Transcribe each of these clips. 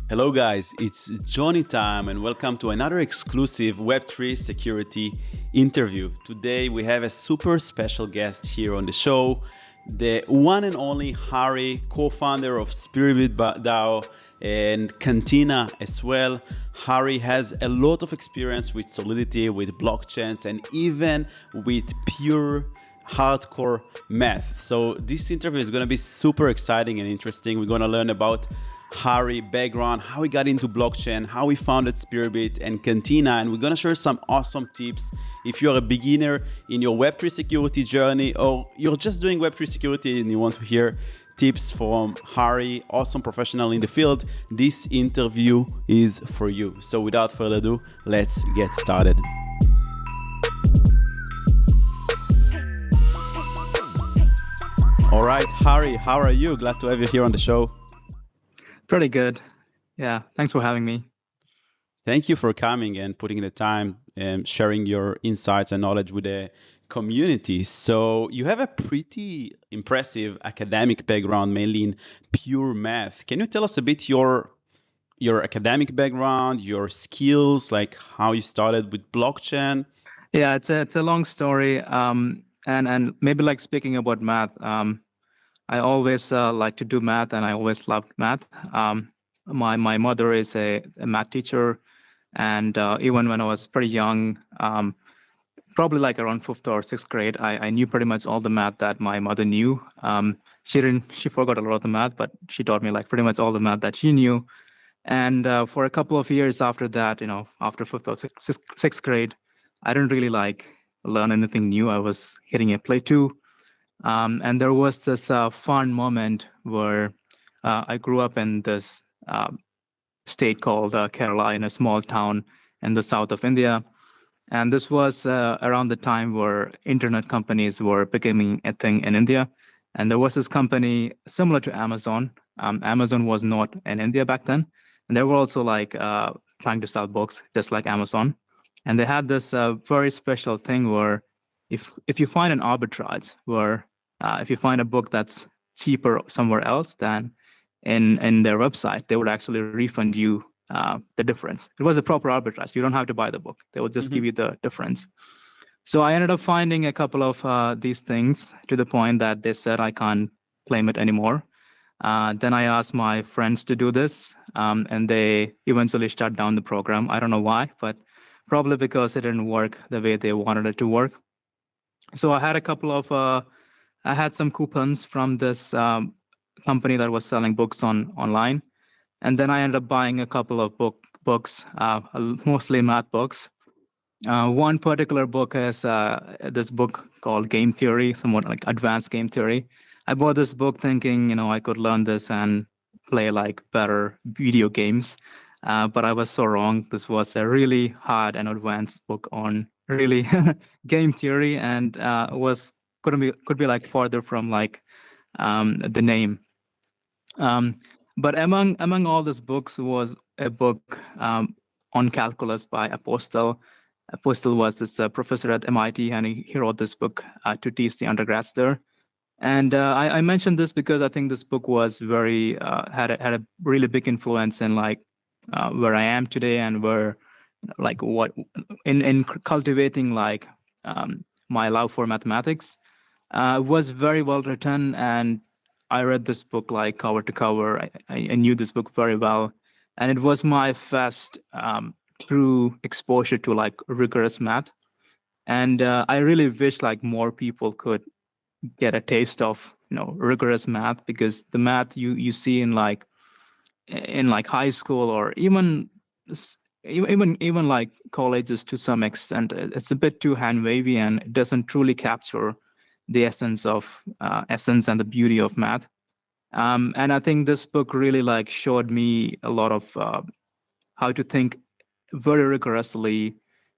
Hello, guys, it's Johnny time, and welcome to another exclusive Web3 security interview. Today, we have a super special guest here on the show, the one and only Harry, co founder of Spearbit DAO and Cantina as well. Harry has a lot of experience with Solidity, with blockchains, and even with pure hardcore math. So this interview is going to be super exciting and interesting. We're going to learn about Harry background, how he got into blockchain, how he founded Spearbit and Cantina, and we're going to share some awesome tips if you're a beginner in your Web3 security journey, or you're just doing Web3 security and you want to hear tips from Harry, awesome professional in the field. This interview is for you. So without further ado, let's get started. All right, Harry, how are you? Glad to have you here on the show. Pretty good. Yeah, thanks for having me. Thank you for coming and putting the time and sharing your insights and knowledge with the community. So you have a pretty impressive academic background, mainly in pure math. Can you tell us a bit your academic background, your skills, like how you started with blockchain? Yeah, it's a long story. And maybe like speaking about math, I always like to do math, and I always loved math. My mother is a math teacher, and even when I was pretty young, probably like around fifth or sixth grade, I knew pretty much all the math that my mother knew. She forgot a lot of the math, but she taught me like pretty much all the math that she knew. And for a couple of years after that, after fifth or sixth grade, I didn't really like learn anything new. I was hitting a plateau. And there was this fun moment where I grew up in this state called Kerala, in a small town in the south of India. And this was around the time where internet companies were becoming a thing in India. And there was this company similar to Amazon. Amazon was not in India back then. And they were also like trying to sell books, just like Amazon. And they had this very special thing where if you find an arbitrage, where if you find a book that's cheaper somewhere else than in their website, they would actually refund you the difference. It was a proper arbitrage. You don't have to buy the book. They would just give you the difference. So I ended up finding a couple of these things to the point that they said I can't claim it anymore. Then I asked my friends to do this, and they eventually shut down the program. I don't know why, but probably because it didn't work the way they wanted it to work. So I had a couple of I had some coupons from this company that was selling books online. And then I ended up buying a couple of books, mostly math books. One particular book is this book called Game Theory, somewhat like advanced game theory. I bought this book thinking, I could learn this and play like better video games. But I was so wrong. This was a really hard and advanced book on really game theory, and could be like farther from like the name. But among all these books was a book on calculus by Apostel. Apostel was this professor at MIT, and he wrote this book to teach the undergrads there. And I mentioned this because I think this book was very had a really big influence in like where I am today, and where like what in cultivating like my love for mathematics. Was very well written, and I read this book like cover to cover. I knew this book very well, and it was my first true exposure to like rigorous math. And I really wish like more people could get a taste of rigorous math, because the math you see in like high school, or even like colleges to some extent, it's a bit too hand wavy, and it doesn't truly capture the essence and the beauty of math. And I think this book really like showed me a lot of how to think very rigorously.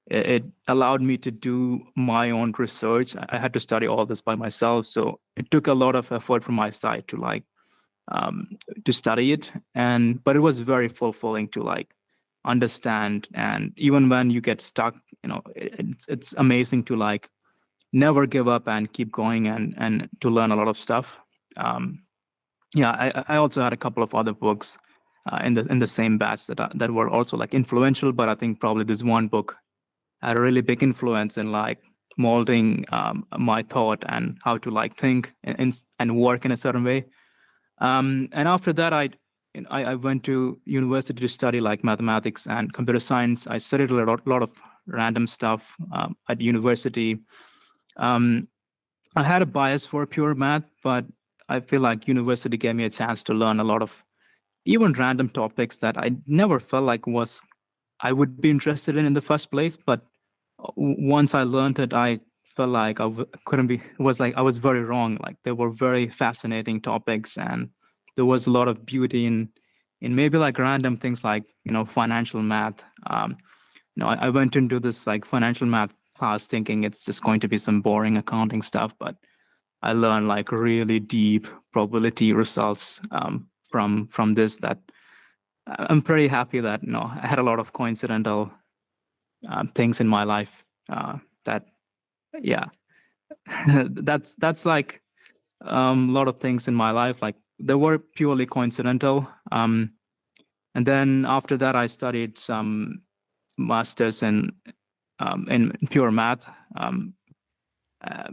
It allowed me to do my own research. I had to study all this by myself, so it took a lot of effort from my side to like to study it. But it was very fulfilling to like understand. And even when you get stuck, it's amazing to like never give up and keep going, and to learn a lot of stuff. I also had a couple of other books in the same batch that were also like influential. But I think probably this one book had a really big influence in like molding my thought and how to like think and work in a certain way. And after that, I went to university to study like mathematics and computer science. I studied a lot of random stuff at university. I had a bias for pure math, but I feel like university gave me a chance to learn a lot of even random topics that I never felt like I would be interested in the first place. But once I learned it, I felt like couldn't be. It was like I was very wrong. Like they were very fascinating topics, and there was a lot of beauty in maybe like random things like financial math. I went into this like financial math class thinking it's just going to be some boring accounting stuff, but I learned like really deep probability results from this. That I'm pretty happy that I had a lot of coincidental things in my life that yeah that's like a lot of things in my life like they were purely coincidental. And then after that I studied some masters in pure math.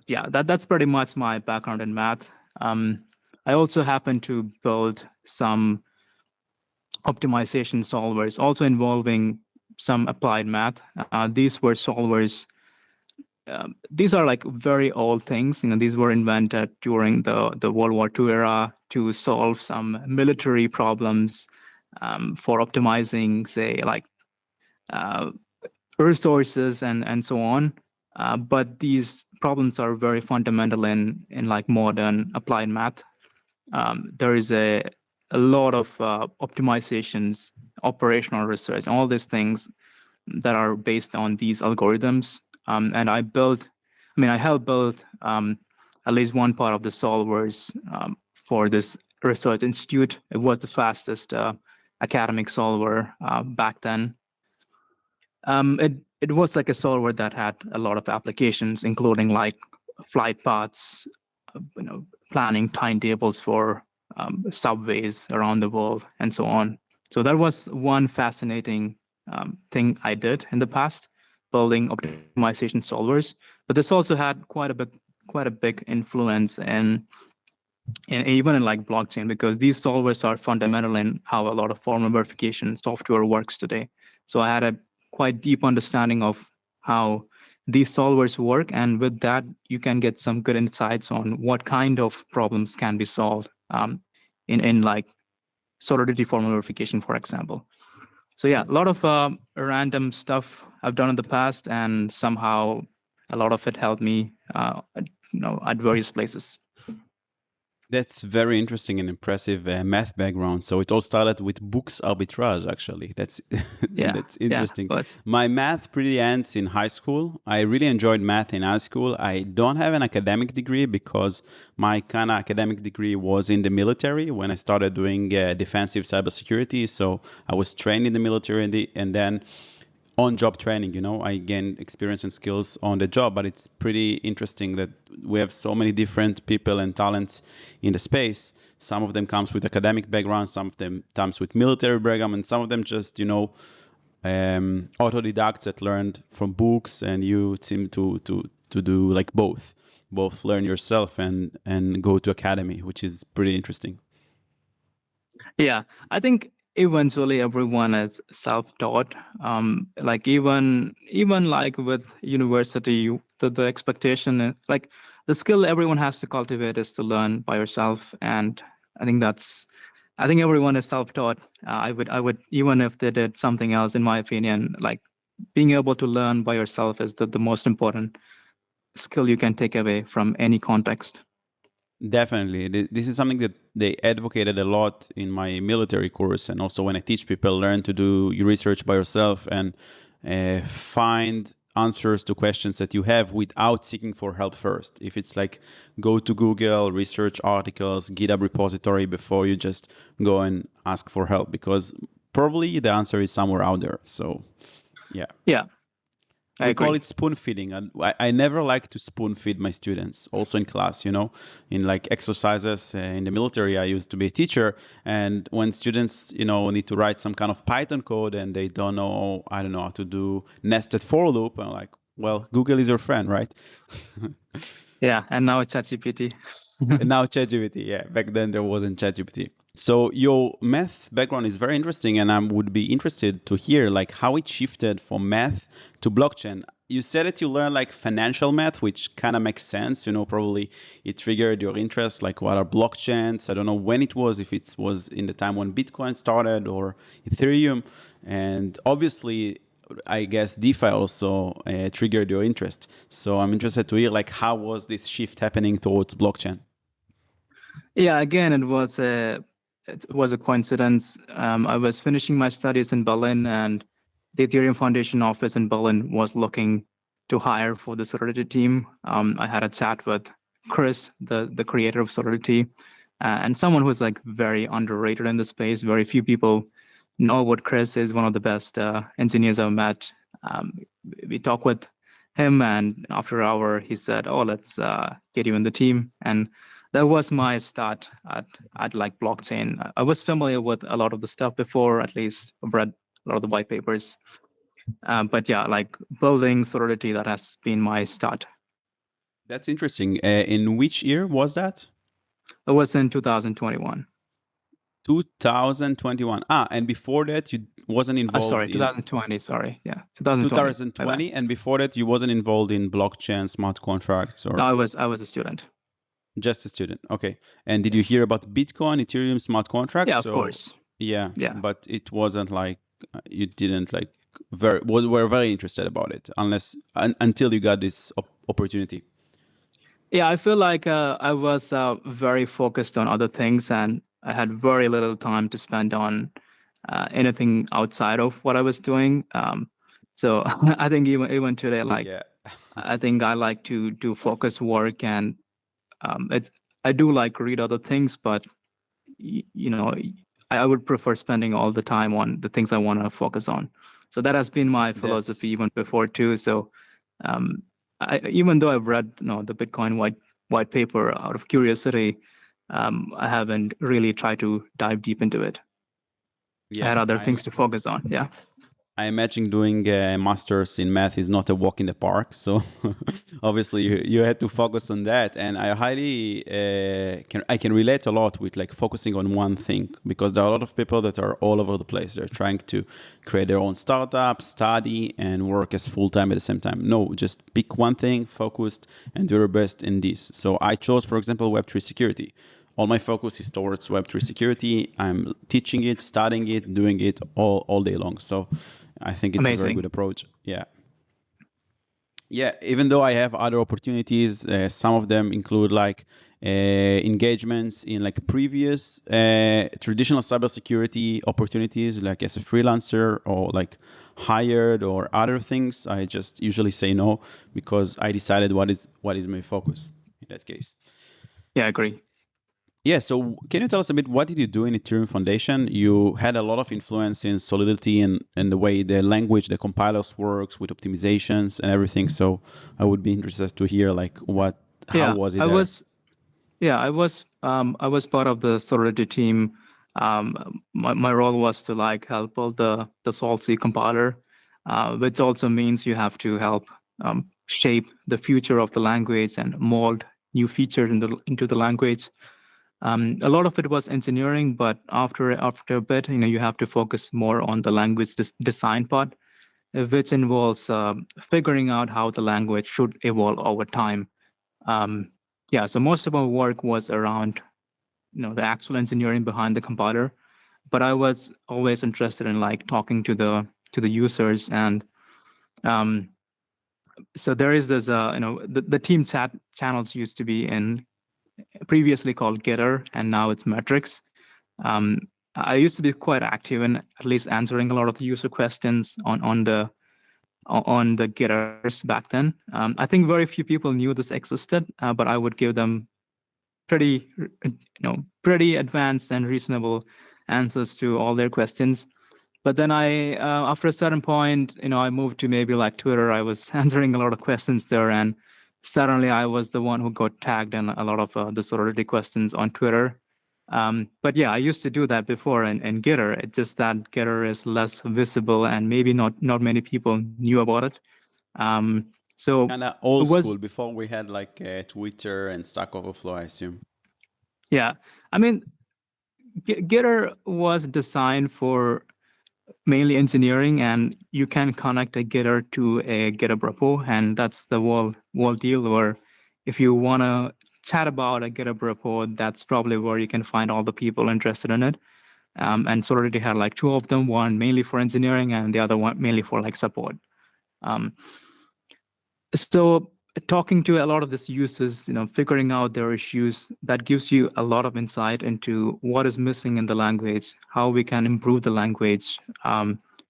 That's pretty much my background in math. I also happen to build some optimization solvers also involving some applied math. These were solvers. These are like very old things. These were invented during the World War II era to solve some military problems for optimizing, say, like resources and so on. But these problems are very fundamental in like modern applied math. There is a lot of optimizations, operational research, all these things that are based on these algorithms. And I helped build at least one part of the solvers for this research institute. It was the fastest academic solver back then. It was like a solver that had a lot of applications, including like flight paths, planning timetables for subways around the world, and so on. So that was one fascinating thing I did in the past, building optimization solvers. But this also had quite a big influence in even in like blockchain, because these solvers are fundamental in how a lot of formal verification software works today. So I had a quite deep understanding of how these solvers work, and with that you can get some good insights on what kind of problems can be solved in like Solidity formal verification, for example. So yeah, a lot of random stuff I've done in the past, and somehow a lot of it helped me at various places. That's very interesting and impressive math background. So it all started with books arbitrage, actually. That's that's interesting. My math pretty ends in high school. I really enjoyed math in high school. I don't have an academic degree because my kind of academic degree was in the military when I started doing defensive cybersecurity. So I was trained in the military and then on-job training, I gain experience and skills on the job. But it's pretty interesting that we have so many different people and talents in the space. Some of them comes with academic background, some of them comes with military background, and some of them just, autodidacts that learned from books. And you seem to do like both learn yourself and go to academy, which is pretty interesting. Yeah, I think eventually everyone is self-taught. Like even like with university, the expectation, like the skill everyone has to cultivate is to learn by yourself. And I think everyone is self-taught. I would even if they did something else, in my opinion, like being able to learn by yourself is the most important skill you can take away from any context. Definitely. This is something that they advocated a lot in my military course. And also when I teach people, learn to do your research by yourself and find answers to questions that you have without seeking for help first. If it's like go to Google, research articles, GitHub repository before you just go and ask for help, because probably the answer is somewhere out there. So, yeah. Yeah. We call agree. it spoon feeding, and I never like to spoon feed my students. Also in class, in like exercises in the military, I used to be a teacher, and when students, need to write some kind of Python code and they don't know, I don't know how to do nested for loop, I'm like, well, Google is your friend, right? Yeah, and now it's ChatGPT. And now ChatGPT, yeah. Back then there wasn't ChatGPT. So your math background is very interesting, and I would be interested to hear like how it shifted from math to blockchain. You said that you learned like financial math, which kind of makes sense. Probably it triggered your interest. Like, what are blockchains? I don't know when it was, if it was in the time when Bitcoin started or Ethereum, and obviously, I guess DeFi also triggered your interest. So I'm interested to hear like how was this shift happening towards blockchain? Yeah, again, it was a coincidence. I was finishing my studies in Berlin, and the Ethereum Foundation office in Berlin was looking to hire for the Solidity team. I had a chat with Chris, the creator of Solidity, and someone who's like very underrated in the space. Very few people know what Chris is. One of the best engineers I've met. We talked with him, and after an hour, he said, "Oh, let's get you in the team." And that was my start at like blockchain. I was familiar with a lot of the stuff before, at least I've read a lot of the white papers. But yeah, like building Solidity, that has been my start. That's interesting. In which year was that? It was in 2021. 2021. And before that, you wasn't Sorry, involved in 2020. Sorry, yeah, 2020. 2020, and before that, you wasn't involved in blockchain, smart contracts, No, or I was a student. just a student. Okay. And did you Yes. hear about Bitcoin, Ethereum, smart contracts? Yeah, of course. Yeah, Yeah. but it wasn't like you didn't like were very interested about it until you got this opportunity. Yeah, I feel like I was very focused on other things, and I had very little time to spend on anything outside of what I was doing. So I think even today, like Yeah. I think I like to do focus work, and I do like read other things, but you know, I would prefer spending all the time on the things I want to focus on. So that has been my philosophy That's even before too. So even though I've read the Bitcoin white paper out of curiosity, I haven't really tried to dive deep into it. I yeah. had other things to focus on. Yeah. I imagine doing a master's in math is not a walk in the park. So obviously you had to focus on that. And I highly I can relate a lot with like focusing on one thing, because there are a lot of people that are all over the place. They're trying to create their own startup, study, and work as full-time at the same time. No, just pick one thing, focused, and do your best in this. So I chose, for example, Web3 security. All my focus is towards Web3 security. I'm teaching it, studying it, doing it all day long. So I think it's a very good approach. Yeah. Yeah. Even though I have other opportunities, some of them include like engagements in like previous traditional cybersecurity opportunities, like as a freelancer or like hired or other things. I just usually say no, because I decided what is my focus in that case. Yeah, I agree. Yeah, so can you tell us a bit, what did you do in Ethereum Foundation? You had a lot of influence in Solidity and the way the language, the compilers works with optimizations and everything. So I would be interested to hear like how was it there? I was part of the Solidity team. My role was to like help build the Sol-C compiler, which also means you have to help shape the future of the language and mold new features into the language. A lot of it was engineering, but after a bit, you have to focus more on the language design part, which involves figuring out how the language should evolve over time. Yeah, so most of our work was around the actual engineering behind the compiler, but I was always interested in like talking to the users, and so there is this the team chat channels used to be in previously called Getter, and now it's Metrics. I used to be quite active in at least answering a lot of the user questions on the Getters back then. I think very few people knew this existed, but I would give them pretty advanced and reasonable answers to all their questions. But then after a certain point, I moved to maybe like Twitter. I was answering a lot of questions there, and suddenly I was the one who got tagged in a lot of the Solidity questions on Twitter. But yeah, I used to do that before in Gitter. It's just that Gitter is less visible, and maybe not many people knew about it. So Kind of old it was, school before we had like Twitter and Stack Overflow, I assume. yeah. I mean, Gitter was designed for mainly engineering, and you can connect a Gitter to a GitHub repo, and that's the whole deal. Where if you want to chat about a GitHub repo, that's probably where you can find all the people interested in it. And Solidity had like two of them, one mainly for engineering and the other one mainly for like support. So talking to a lot of these users, figuring out their issues, that gives you a lot of insight into what is missing in the language, how we can improve the language.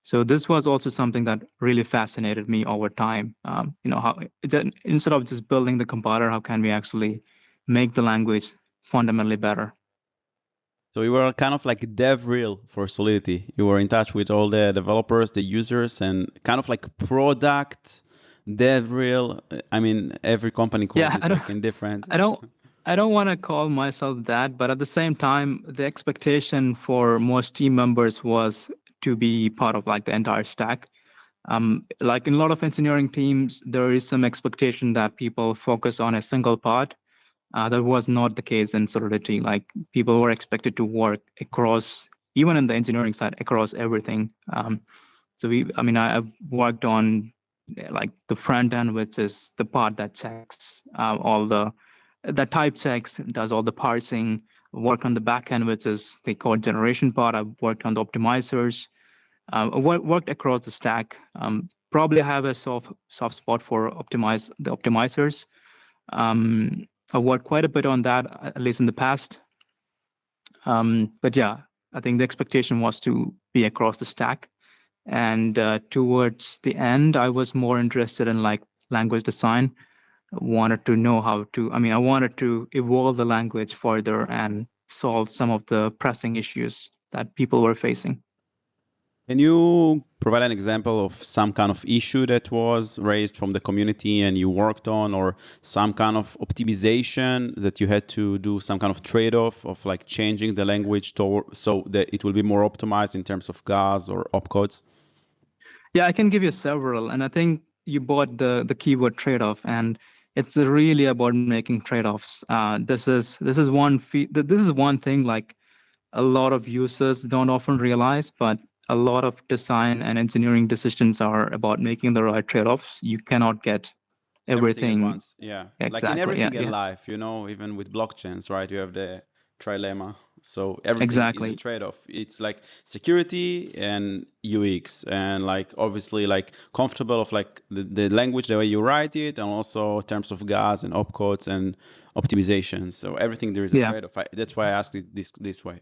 So this was also something that really fascinated me over time. How instead of just building the compiler, how can we actually make the language fundamentally better? So you were kind of like dev reel for Solidity. You were in touch with all the developers, the users, and kind of like product dev reel. I mean, every company calls it like in different. I don't want to call myself that, but at the same time, the expectation for most team members was to be part of like the entire stack. Like in a lot of engineering teams, there is some expectation that people focus on a single part. That was not the case in Solidity. Like people were expected to work across, even in the engineering side, across everything. I've worked on like the front end, which is the part that checks all the type checks, does all the parsing. Work on the back end, which is the code generation part. I've worked on the optimizers. Worked across the stack. Probably have a soft spot for the optimizers. I worked quite a bit on that, at least in the past. But yeah, I think the expectation was to be across the stack. And towards the end, I was more interested in like language design. I wanted to evolve the language further and solve some of the pressing issues that people were facing. Can you provide an example of some kind of issue that was raised from the community and you worked on, or some kind of optimization that you had to do, some kind of trade-off of like changing the language so that it will be more optimized in terms of GAs or opcodes? Yeah, I can give you several, and I think you bought the keyword trade-off, and it's really about making trade-offs. This is one thing like a lot of users don't often realize, but a lot of design and engineering decisions are about making the right trade-offs. You cannot get everything at once. Yeah, exactly. Like in everything in life, even with blockchains, right? You have the trilemma. So everything is a trade-off. It's like security and UX, and like obviously like comfortable of like the language, the way you write it, and also in terms of GAs and opcodes and optimization. So everything there is a trade-off. That's why I asked it this way.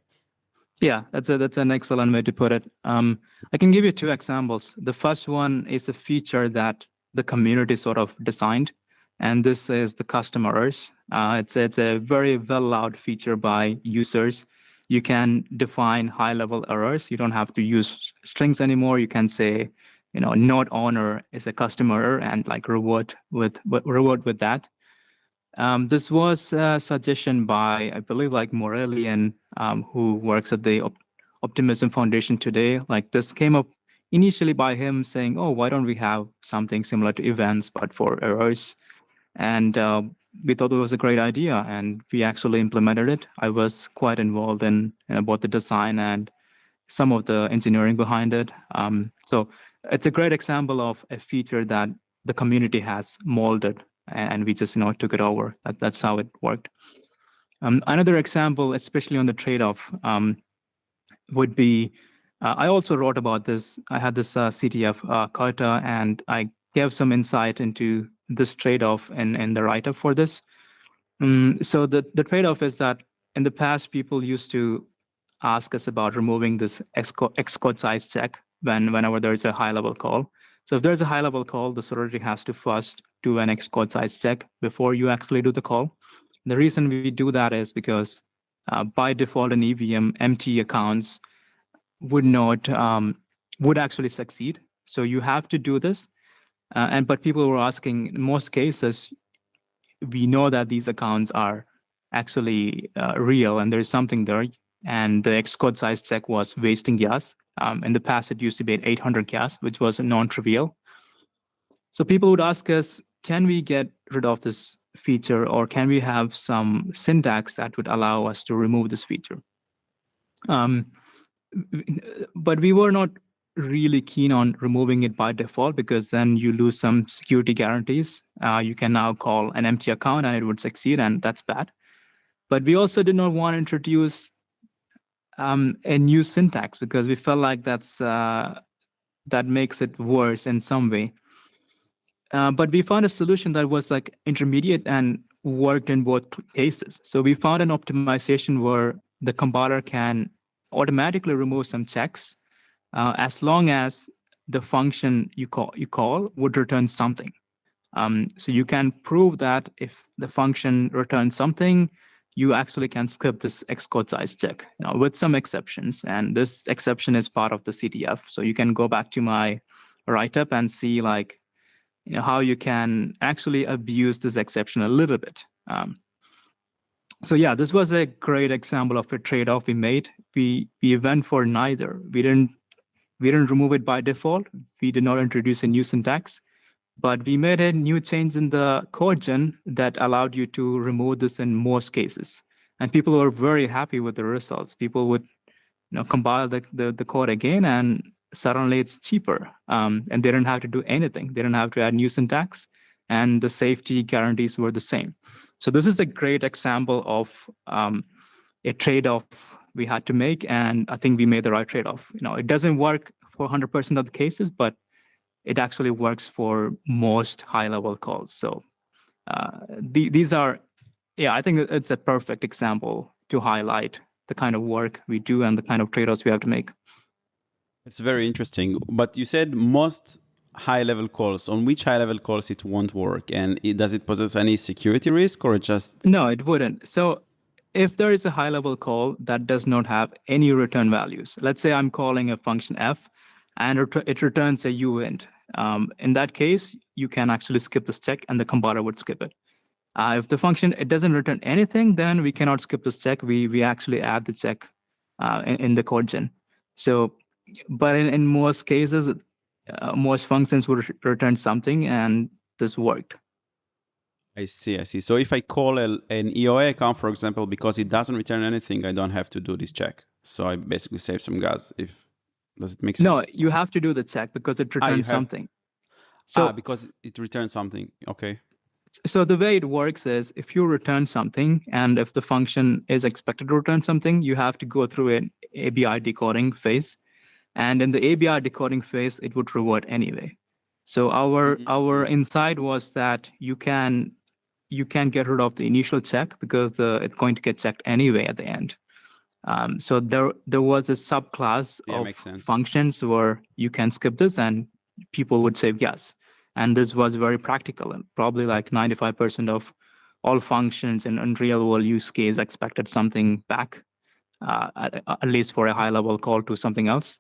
Yeah, that's an excellent way to put it. I can give you two examples. The first one is a feature that the community sort of designed, and this is the custom errors. It's a very well out feature by users. You can define high-level errors. You don't have to use strings anymore. You can say, not honor is a custom error, and like reward with that. This was a suggestion by, I believe, like Morellian, who works at the Optimism Foundation today. Like this came up initially by him saying, "Oh, why don't we have something similar to events but for errors?" And we thought it was a great idea, and we actually implemented it. I was quite involved in both the design and some of the engineering behind it. So it's a great example of a feature that the community has molded, and we just took it over. That's how it worked. Another example, especially on the trade-off, would be I also wrote about this. I had this CTF Carta, and I gave some insight into this trade-off in the write-up for this. So the trade-off is that in the past, people used to ask us about removing this Xcode size check whenever there's a high-level call. So if there's a high-level call, the Solidity has to first do an Xcode size check before you actually do the call. The reason we do that is because by default in EVM, empty accounts would not would actually succeed. So you have to do this. But people were asking, in most cases, we know that these accounts are actually real and there's something there. And the Xcode size check was wasting gas. In the past, it used to be at 800 gas, which was non-trivial. So people would ask us, can we get rid of this feature, or can we have some syntax that would allow us to remove this feature? But we were not really keen on removing it by default, because then you lose some security guarantees. You can now call an empty account and it would succeed, and that's bad. But we also did not want to introduce a new syntax, because we felt like that makes it worse in some way. But we found a solution that was like intermediate and worked in both cases. So we found an optimization where the compiler can automatically remove some checks as long as the function you call would return something. So you can prove that if the function returns something, you actually can skip this Xcode size check, with some exceptions. And this exception is part of the CTF. So you can go back to my write-up and see like, how you can actually abuse this exception a little bit. So yeah, this was a great example of a trade-off we made. We went for neither. We didn't remove it by default. We did not introduce a new syntax, but we made a new change in the code gen that allowed you to remove this in most cases. And people were very happy with the results. People would compile the code again, and suddenly it's cheaper. And they didn't have to do anything. They didn't have to add new syntax, and the safety guarantees were the same. So this is a great example of a trade-off we had to make, and I think we made the right trade-off. It doesn't work for 100% of the cases, but it actually works for most high-level calls. So these are, I think it's a perfect example to highlight the kind of work we do and the kind of trade-offs we have to make. It's very interesting. But you said most high-level calls. On which high-level calls it won't work? And does it possess any security risk, or just... No, it wouldn't. So if there is a high-level call that does not have any return values, let's say I'm calling a function f, and it returns a uint. In that case, you can actually skip this check, and the compiler would skip it. If the function, it doesn't return anything, then we cannot skip this check. We actually add the check in the code gen. So, but in most cases, most functions would return something, and this worked. I see. So if I call an EOA account, for example, because it doesn't return anything, I don't have to do this check. So I basically save some gas. Does it make sense? No, you have to do the check because it returns something. So because it returns something. Okay. So the way it works is, if you return something, and if the function is expected to return something, you have to go through an ABI decoding phase. And in the ABI decoding phase, it would revert anyway. So our insight was that you can get rid of the initial check, because it's going to get checked anyway at the end. So there was a subclass of functions where you can skip this, and people would say yes. And this was very practical, and probably like 95% of all functions in real world use case expected something back, at least for a high level call to something else.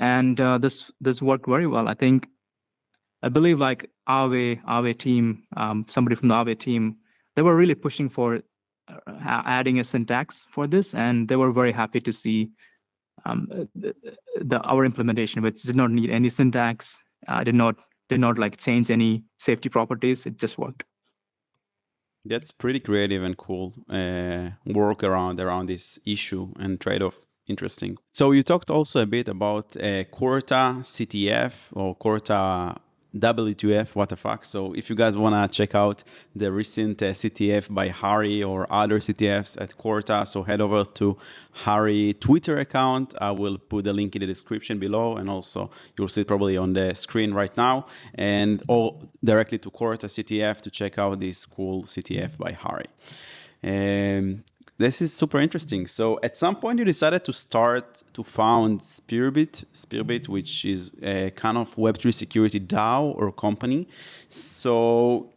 And this worked very well. I believe like Aave team, somebody from the Aave team, they were really pushing for adding a syntax for this, and they were very happy to see our implementation, which did not need any syntax, did not like change any safety properties. It just worked. That's pretty creative and cool work around this issue and trade-off. Interesting. So you talked also a bit about Corta CTF or Corta W2F, what the fuck. So if you guys want to check out the recent CTF by Harry or other CTFs at Corta, so head over to Harry Twitter account. I will put the link in the description below, and also you'll see it probably on the screen right now, and all directly to Corta CTF to check out this cool CTF by Harry. This is super interesting. So at some point you decided to found Spearbit, which is a kind of Web3 security DAO or company. So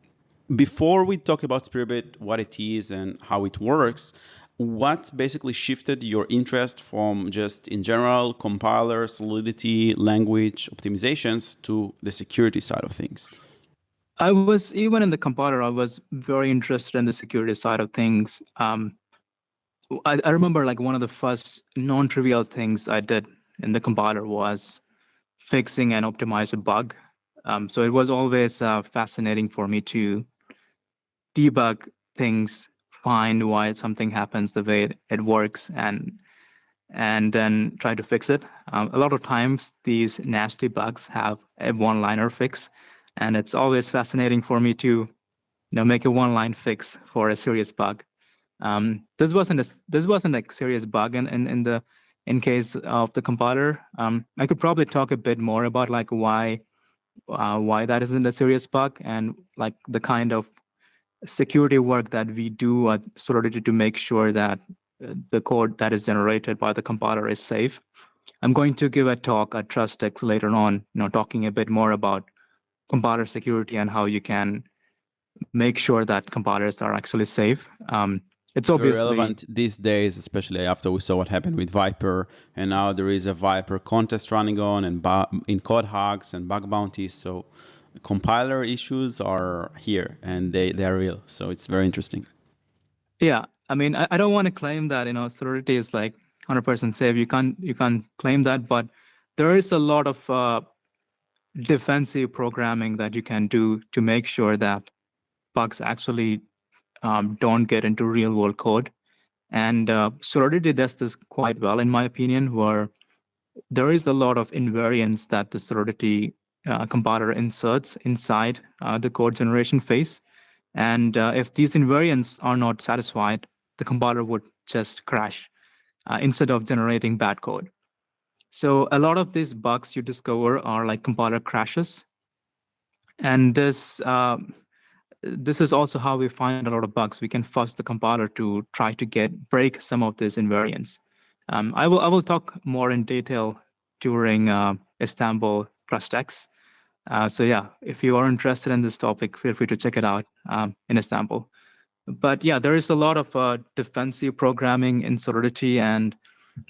before we talk about Spearbit, what it is and how it works, What basically shifted your interest from just in general compiler, Solidity, language optimizations to the security side of things? I was, even in the compiler, I was very interested in the security side of things. I remember like one of the first non-trivial things I did in the compiler was fixing and optimize a bug. So it was always fascinating for me to debug things, find why something happens the way it works, and then try to fix it. A lot of times these nasty bugs have a one-liner fix, and it's always fascinating for me to make a one-line fix for a serious bug. This wasn't a serious bug in case of the compiler. I could probably talk a bit more about like why that isn't a serious bug, and like the kind of security work that we do at Solidity to make sure that the code that is generated by the compiler is safe. I'm going to give a talk at TrustX later on, talking a bit more about compiler security and how you can make sure that compilers are actually safe. It's very obviously relevant these days, especially after we saw what happened with Viper, and now there is a Viper contest running on, and in code hacks and bug bounties. So compiler issues are here, and they are real. So it's very interesting. Yeah, I mean, I don't want to claim that Solidity is like 100% safe. You can't claim that, but there is a lot of defensive programming that you can do to make sure that bugs actually don't get into real world code. And Solidity does this quite well, in my opinion, where there is a lot of invariance that the Solidity compiler inserts inside the code generation phase. And if these invariants are not satisfied, the compiler would just crash instead of generating bad code. So a lot of these bugs you discover are like compiler crashes. And this is also how we find a lot of bugs. We can force the compiler to try to break some of these invariants. I will talk more in detail during Istanbul TrustX. So yeah, if you are interested in this topic, feel free to check it out in Istanbul. But yeah, there is a lot of defensive programming in Solidity, and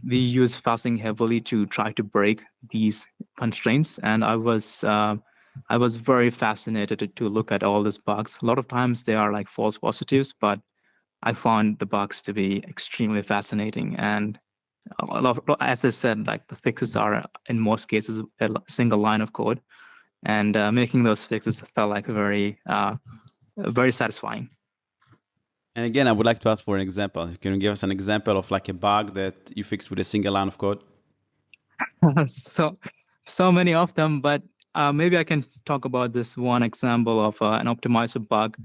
we use fuzzing heavily to try to break these constraints. And I was very fascinated to look at all these bugs. A lot of times they are like false positives, but I found the bugs to be extremely fascinating. And as I said, like the fixes are in most cases a single line of code, and making those fixes felt like very satisfying. And again, I would like to ask for an example. Can you give us an example of like a bug that you fixed with a single line of code? So many of them, but maybe I can talk about this one example of an optimizer bug.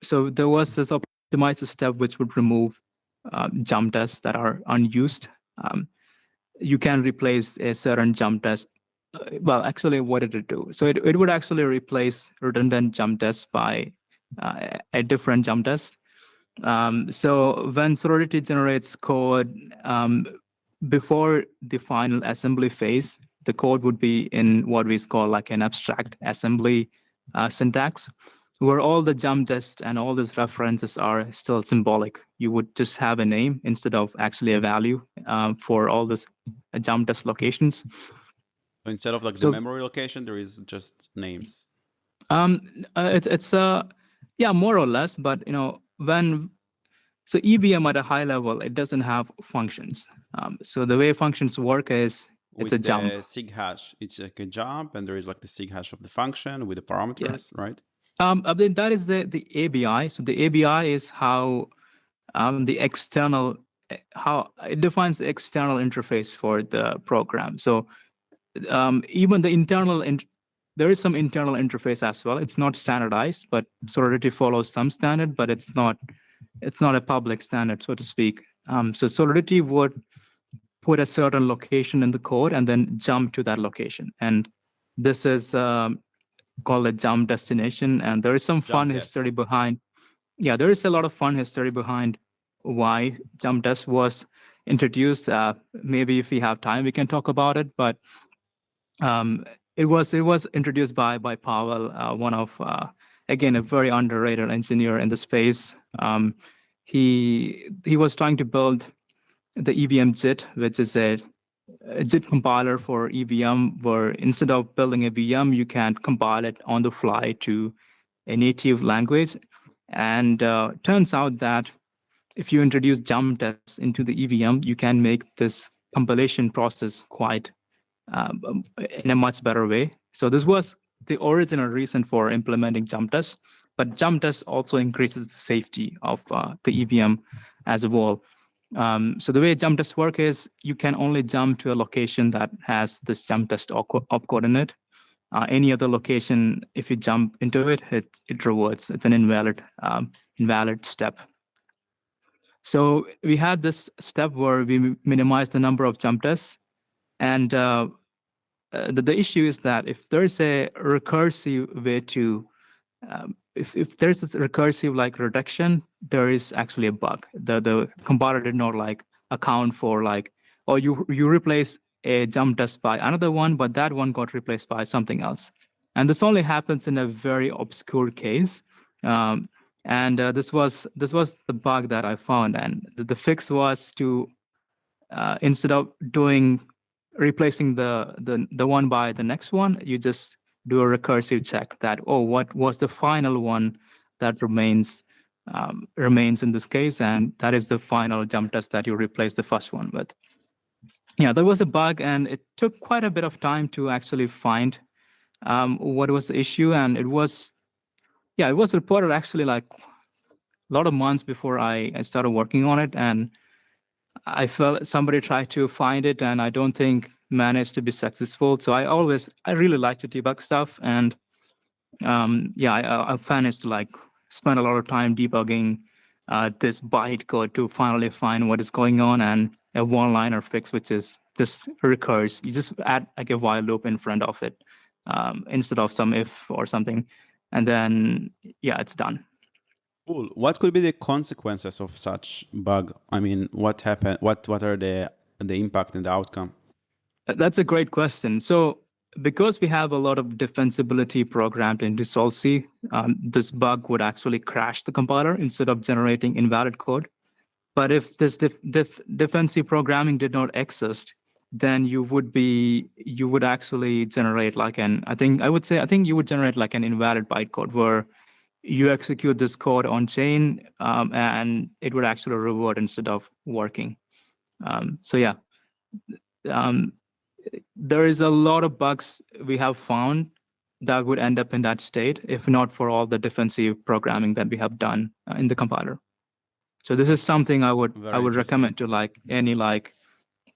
So there was this optimizer step which would remove jump tests that are unused. You can replace a certain jump test. Well, actually, what did it do? So it would actually replace redundant jump tests by a different jump test. So when Solidity generates code, before the final assembly phase, the code would be in what we call like an abstract assembly syntax, where all the jump tests and all these references are still symbolic. You would just have a name instead of actually a value for all these jump test locations. So instead of like the memory location, there is just names. It's yeah, more or less, but so EVM at a high level, it doesn't have functions. So the way functions work is it's a jump. With the sig hash, it's like a jump, and there is like the sig hash of the function with the parameters, right? I mean, that is the ABI. So the ABI is how how it defines the external interface for the program. So even the internal, there is some internal interface as well. It's not standardized, but Solidity follows some standard, but it's not a public standard, so to speak. So Solidity would put a certain location in the code and then jump to that location. And this is called a jump destination. And there is some fun history behind. Yeah, there is a lot of fun history behind why jump test was introduced. Maybe if we have time, we can talk about it. But it was introduced by Pavel, one of again a very underrated engineer in the space. he was trying to build the EVM JIT, which is a JIT compiler for EVM, where instead of building a VM, you can compile it on the fly to a native language. And turns out that if you introduce jump tests into the EVM, you can make this compilation process quite in a much better way. So this was the original reason for implementing jump tests, but jump tests also increases the safety of the EVM as a whole. So the way jump tests work is you can only jump to a location that has this jump test opcode in it. Any other location, if you jump into it, it reverts. It's an invalid step. So we had this step where we minimize the number of jump tests, and the issue is that if there's a recursive way to, if there's this recursive like reduction, there is actually a bug. The compiler did not like account for like, or you replace a jump test by another one, but that one got replaced by something else. And this only happens in a very obscure case. This was the bug that I found, and the fix was to instead of replacing the one by the next one, you just do a recursive check that, oh, what was the final one that remains in this case, and that is the final jump test that you replace the first one with. Yeah, there was a bug, and it took quite a bit of time to actually find what was the issue, and it was reported actually like a lot of months before I started working on it, and I felt somebody tried to find it, and I don't think managed to be successful. So I really like to debug stuff, and I managed to like spend a lot of time debugging this bytecode to finally find what is going on, and a one-liner fix, which is just recurs. You just add like a while loop in front of it instead of some if or something, and then it's done. Cool. What could be the consequences of such bug? I mean, what happened? What are the impact and the outcome? That's a great question. So because we have a lot of defensibility programmed into Solidity, this bug would actually crash the compiler instead of generating invalid code. But if this defensive programming did not exist, then you would actually generate like I think you would generate like an invalid bytecode where you execute this code on chain and it would actually revert instead of working. There is a lot of bugs we have found that would end up in that state if not for all the defensive programming that we have done in the compiler. So this is something I would recommend to like any like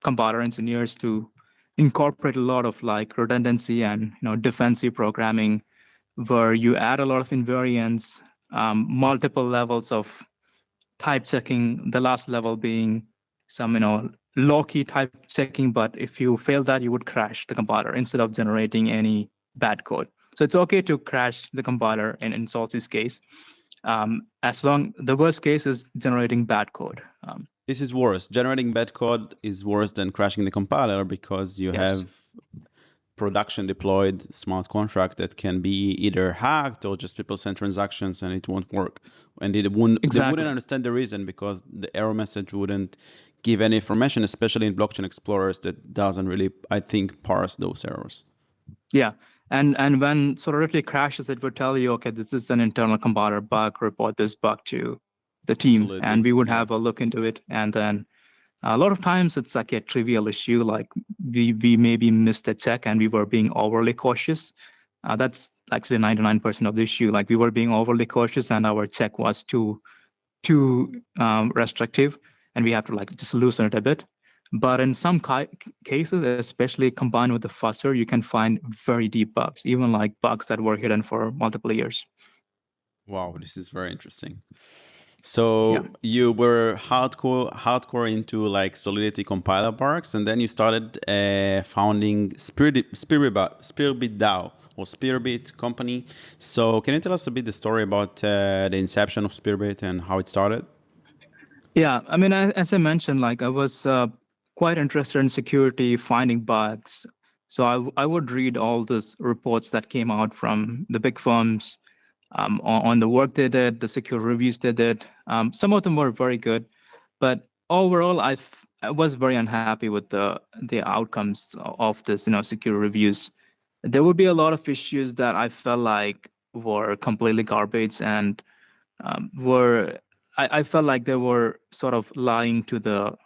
compiler engineers to incorporate a lot of like redundancy and defensive programming, where you add a lot of invariants, multiple levels of type checking, the last level being some low-key type checking, but if you fail that, you would crash the compiler instead of generating any bad code. So it's okay to crash the compiler in Solid's case, as long the worst case is generating bad code. This is worse. Generating bad code is worse than crashing the compiler because you have production deployed smart contract that can be either hacked or just people send transactions and it won't work. And they wouldn't understand the reason because the error message wouldn't give any information, especially in blockchain explorers that doesn't really, I think, parse those errors. Yeah. And when Solidity crashes, it would tell you, okay, this is an internal compiler bug, report this bug to the team. Solidity. And we would have a look into it. And then a lot of times it's like a trivial issue, like we maybe missed a check and we were being overly cautious. That's actually 99% of the issue. Like we were being overly cautious and our check was too restrictive, and we have to like just loosen it a bit. But in some cases, especially combined with the fuzzer, you can find very deep bugs, even like bugs that were hidden for multiple years. Wow, this is very interesting. So you were hardcore into like Solidity compiler bugs, and then you started founding Spearbit DAO or Spearbit company. So can you tell us a bit the story about the inception of Spearbit and how it started? Yeah, I mean, as I mentioned, like I was quite interested in security, finding bugs. So I would read all these reports that came out from the big firms on the work they did, the secure reviews they did. Some of them were very good, but overall, I was very unhappy with the outcomes of this, secure reviews. There would be a lot of issues that I felt like were completely garbage and were I felt like they were sort of lying to the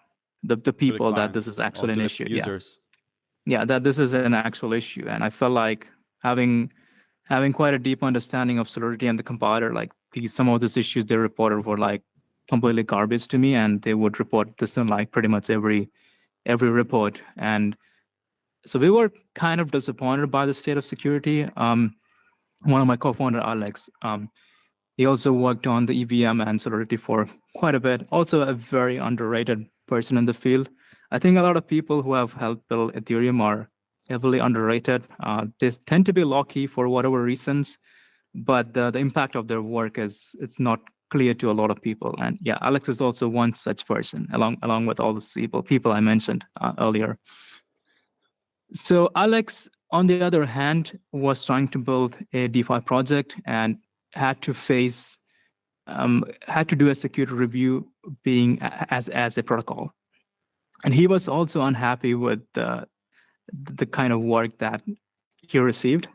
To the people that this client is or actually to an the issue. users? Yeah, that this is an actual issue, and I felt like having quite a deep understanding of Solidity and the compiler, like some of these issues they reported were like completely garbage to me, and they would report this in like pretty much every report. And so we were kind of disappointed by the state of security. One of my co-founder, Alex, he also worked on the EVM and Solidity for quite a bit. Also a very underrated person in the field. I think a lot of people who have helped build Ethereum are heavily underrated. They tend to be lucky for whatever reasons, but the impact of their work is it's not clear to a lot of people. And yeah, Alex is also one such person, along with all the people I mentioned earlier. So Alex, on the other hand, was trying to build a DeFi project and had to face had to do a security review being as a protocol, and he was also unhappy with the kind of work that he received.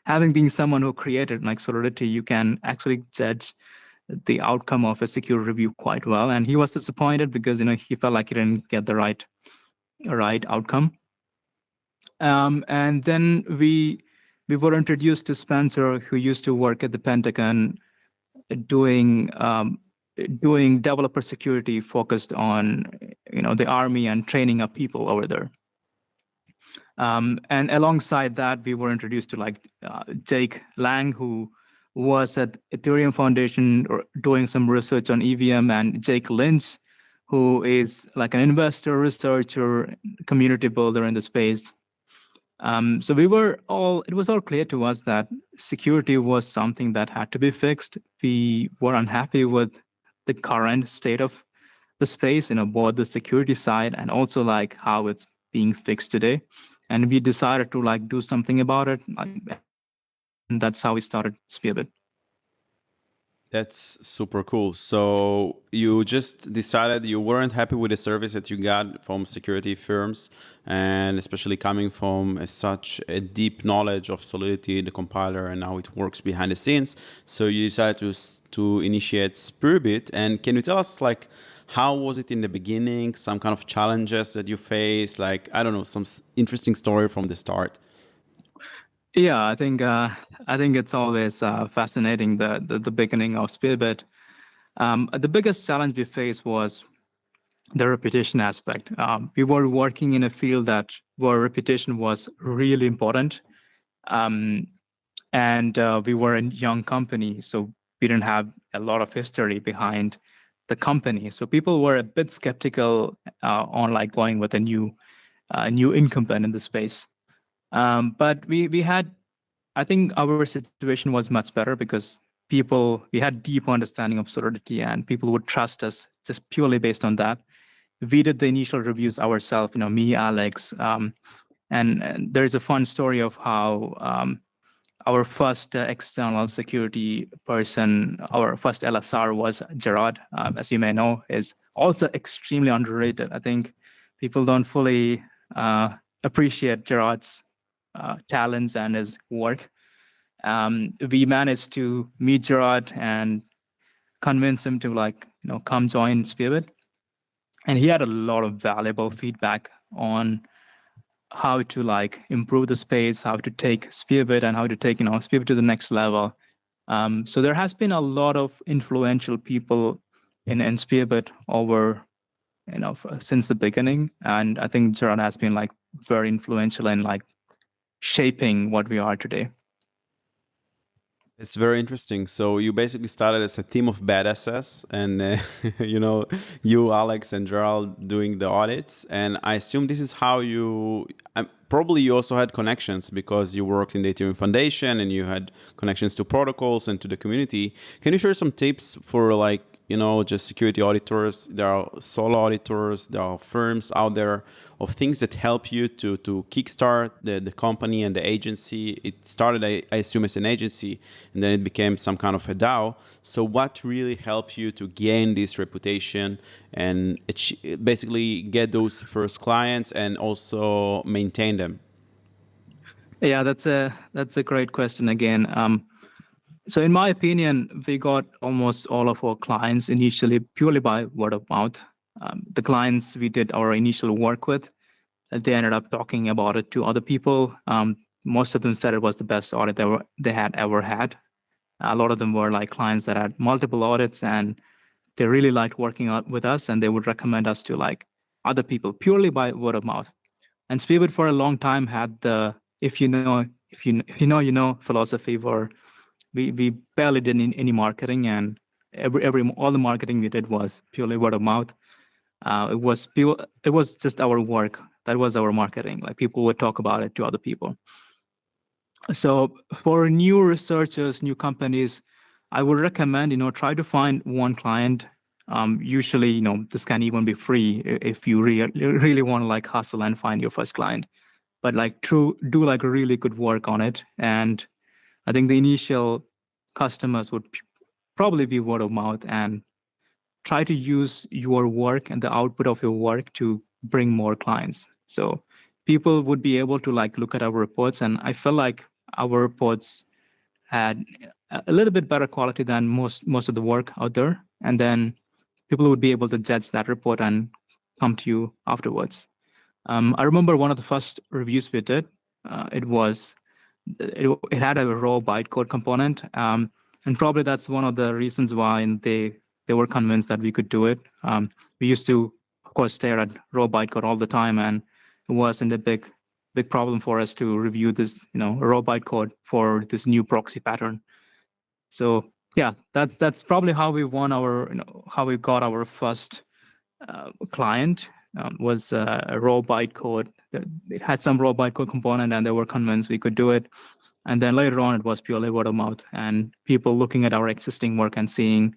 Having been someone who created like Solidity, you can actually judge the outcome of a security review quite well, and he was disappointed because he felt like he didn't get the right outcome. And then we were introduced to Spencer, who used to work at the Pentagon doing doing developer security focused on the army and training up people over there. And alongside that, we were introduced to like Jake Lang, who was at Ethereum Foundation doing some research on EVM, and Jake Lynch, who is like an investor, researcher, community builder in the space. So it was all clear to us that security was something that had to be fixed. We were unhappy with the current state of the space, both the security side and also like how it's being fixed today. And we decided to like do something about it. And that's how we started Spearbit. That's super cool. So you just decided you weren't happy with the service that you got from security firms, and especially coming from such a deep knowledge of Solidity, the compiler, and how it works behind the scenes. So you decided to initiate Spearbit. And can you tell us like how was it in the beginning? Some kind of challenges that you faced? Like I don't know, some interesting story from the start. Yeah, I think it's always fascinating the beginning of Spearbit. The biggest challenge we faced was the reputation aspect. We were working in a field where reputation was really important, and we were a young company, so we didn't have a lot of history behind the company. So people were a bit skeptical on like going with a new incumbent in the space. But we had, I think our situation was much better because we had deep understanding of Solidity and people would trust us just purely based on that. We did the initial reviews ourselves, me, Alex, and there's a fun story of how our first external security person, our first LSR was Gerard, as you may know, is also extremely underrated. I think people don't fully appreciate Gerard's talents and his work. We managed to meet Gerard and convince him to come join Spearbit. And he had a lot of valuable feedback on how to improve the space, how to take Spearbit and how to take Spearbit to the next level. So there has been a lot of influential people in Spearbit over since the beginning, and I think Gerard has been very influential in shaping what we are today. It's very interesting. So you basically started as a team of badasses, and you, Alex, and Gerald doing the audits. And I assume this is how probably you also had connections because you worked in the Ethereum Foundation and you had connections to protocols and to the community. Can you share some tips for just security auditors. There are solo auditors. There are firms out there of things that help you to kickstart the company and the agency. It started, I assume, as an agency, and then it became some kind of a DAO. So what really helped you to gain this reputation and basically get those first clients and also maintain them? Yeah, that's a great question again. So in my opinion, we got almost all of our clients initially purely by word of mouth. The clients we did our initial work with, they ended up talking about it to other people. Most of them said it was the best audit they had ever had. A lot of them were like clients that had multiple audits, and they really liked working out with us, and they would recommend us to like other people purely by word of mouth. And Spearbit for a long time had the if you know philosophy where we barely did any marketing, and all the marketing we did was purely word of mouth. It was just our work. That was our marketing. Like people would talk about it to other people. So for new researchers, new companies, I would recommend, try to find one client. Usually, this can even be free if you really want to like hustle and find your first client. But like do like really good work on it. And I think the initial customers would probably be word of mouth, and try to use your work and the output of your work to bring more clients. So people would be able to like look at our reports, and I feel like our reports had a little bit better quality than most of the work out there. And then people would be able to judge that report and come to you afterwards. I remember one of the first reviews we did. It had a raw bytecode component, and probably that's one of the reasons why they were convinced that we could do it. We used to, of course, stare at raw bytecode all the time, and it wasn't a big problem for us to review this, raw bytecode for this new proxy pattern. So yeah, that's probably how we how we got our first client. Was a raw bytecode. It had some raw bytecode component, and they were convinced we could do it. And then later on, it was purely word of mouth, and people looking at our existing work and seeing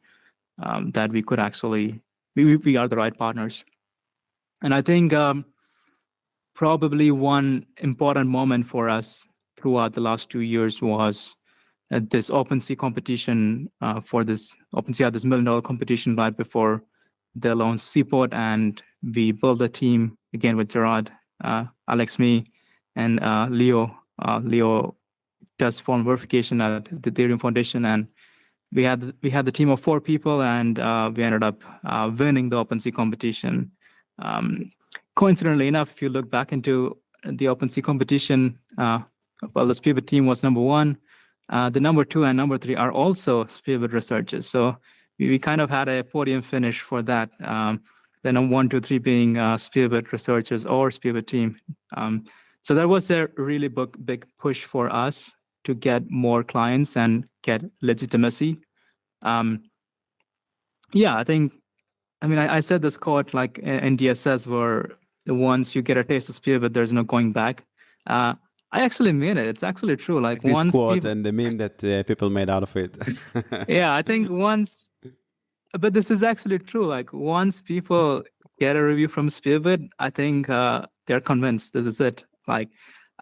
that we could actually, we are the right partners. And I think probably one important moment for us throughout the last 2 years was this OpenSea competition. OpenSea had this $1 million competition right before they launched Seaport, and we built a team again with Gerard, Alex, me, and Leo. Leo does phone verification at the Ethereum Foundation, and we had the team of 4 people, and we ended up winning the OpenSea competition. Coincidentally enough, if you look back into the OpenSea competition, the Spearbit team was number 1. The number 2 and number 3 are also Spearbit researchers. So we kind of had a podium finish for that. Then 1, 2, 3 being Spearbit researchers or Spearbit team. So that was a really big push for us to get more clients and get legitimacy. Yeah, I said this quote like in DSS where once you get a taste of Spearbit, there's no going back. I actually mean it. It's actually true. Like this once quote and the meme that people made out of it. Yeah, I think but this is actually true. Like once people get a review from Spearbit, I think they're convinced this is it. Like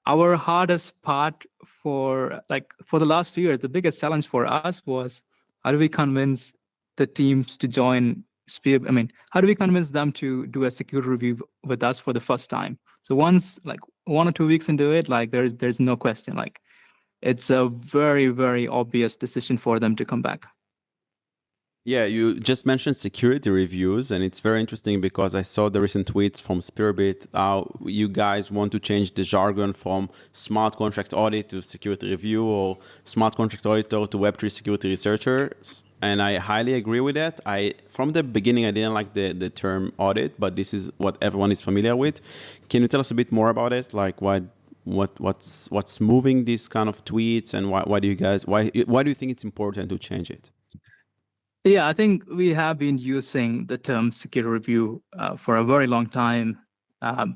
our hardest part for the last 2 years, the biggest challenge for us was how do we convince the teams to join Spearbit? How do we convince them to do a security review with us for the first time? So once like 1 or 2 weeks into it, like there's no question. Like it's a very, very obvious decision for them to come back. Yeah, you just mentioned security reviews, and it's very interesting because I saw the recent tweets from Spearbit how you guys want to change the jargon from smart contract audit to security review, or smart contract auditor to Web3 security researchers. And I highly agree with that. From the beginning, I didn't like the term audit, but this is what everyone is familiar with. Can you tell us a bit more about it? Like what's moving these kind of tweets, and why do you think it's important to change it? Yeah, I think we have been using the term security review for a very long time,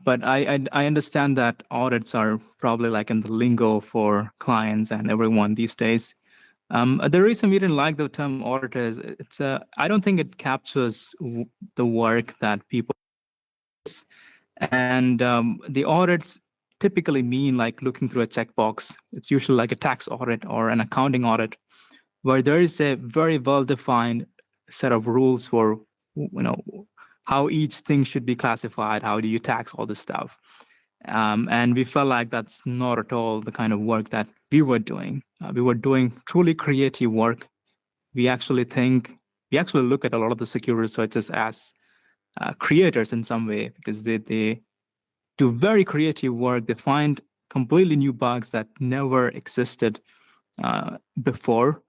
but I understand that audits are probably like in the lingo for clients and everyone these days. The reason we didn't like the term auditor is I don't think it captures the work that people do. And the audits typically mean like looking through a checkbox. It's usually like a tax audit or an accounting audit, where there is a very well-defined set of rules for how each thing should be classified. How do you tax all this stuff? And we felt like that's not at all the kind of work that we were doing. We were doing truly creative work. We actually look at a lot of the security researchers as creators in some way, because they do very creative work. They find completely new bugs that never existed before.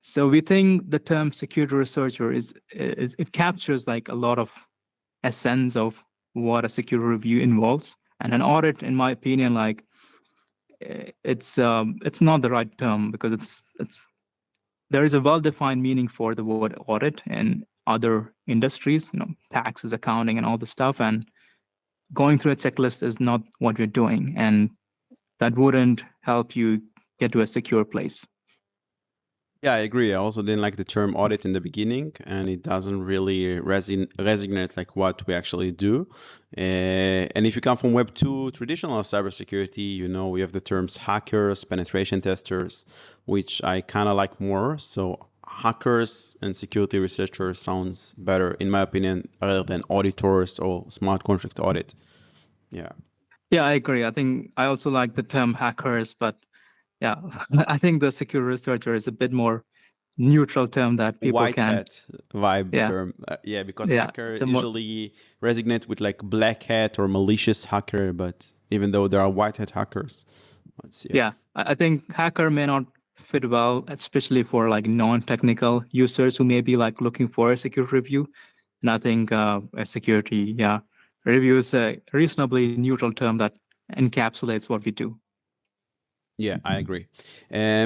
So we think the term security researcher is it captures like a lot of essence of what a security review involves. And an audit, in my opinion, like it's not the right term, because it's there is a well-defined meaning for the word audit in other industries, taxes, accounting, and all the stuff. And going through a checklist is not what we're doing, and that wouldn't help you get to a secure place. Yeah, I agree. I also didn't like the term audit in the beginning, and it doesn't really resonate like what we actually do. And if you come from Web2, traditional cybersecurity, we have the terms hackers, penetration testers, which I kind of like more. So hackers and security researchers sounds better, in my opinion, rather than auditors or smart contract audit. Yeah. Yeah, I agree. I think I also like the term hackers, but yeah, I think the security researcher is a bit more neutral term that people white can. hat vibe term. Because hacker usually resonate with like black hat or malicious hacker, but even though there are white hat hackers. I think hacker may not fit well, especially for like non-technical users who may be like looking for a security review. And I think a security review is a reasonably neutral term that encapsulates what we do. Yeah, I agree.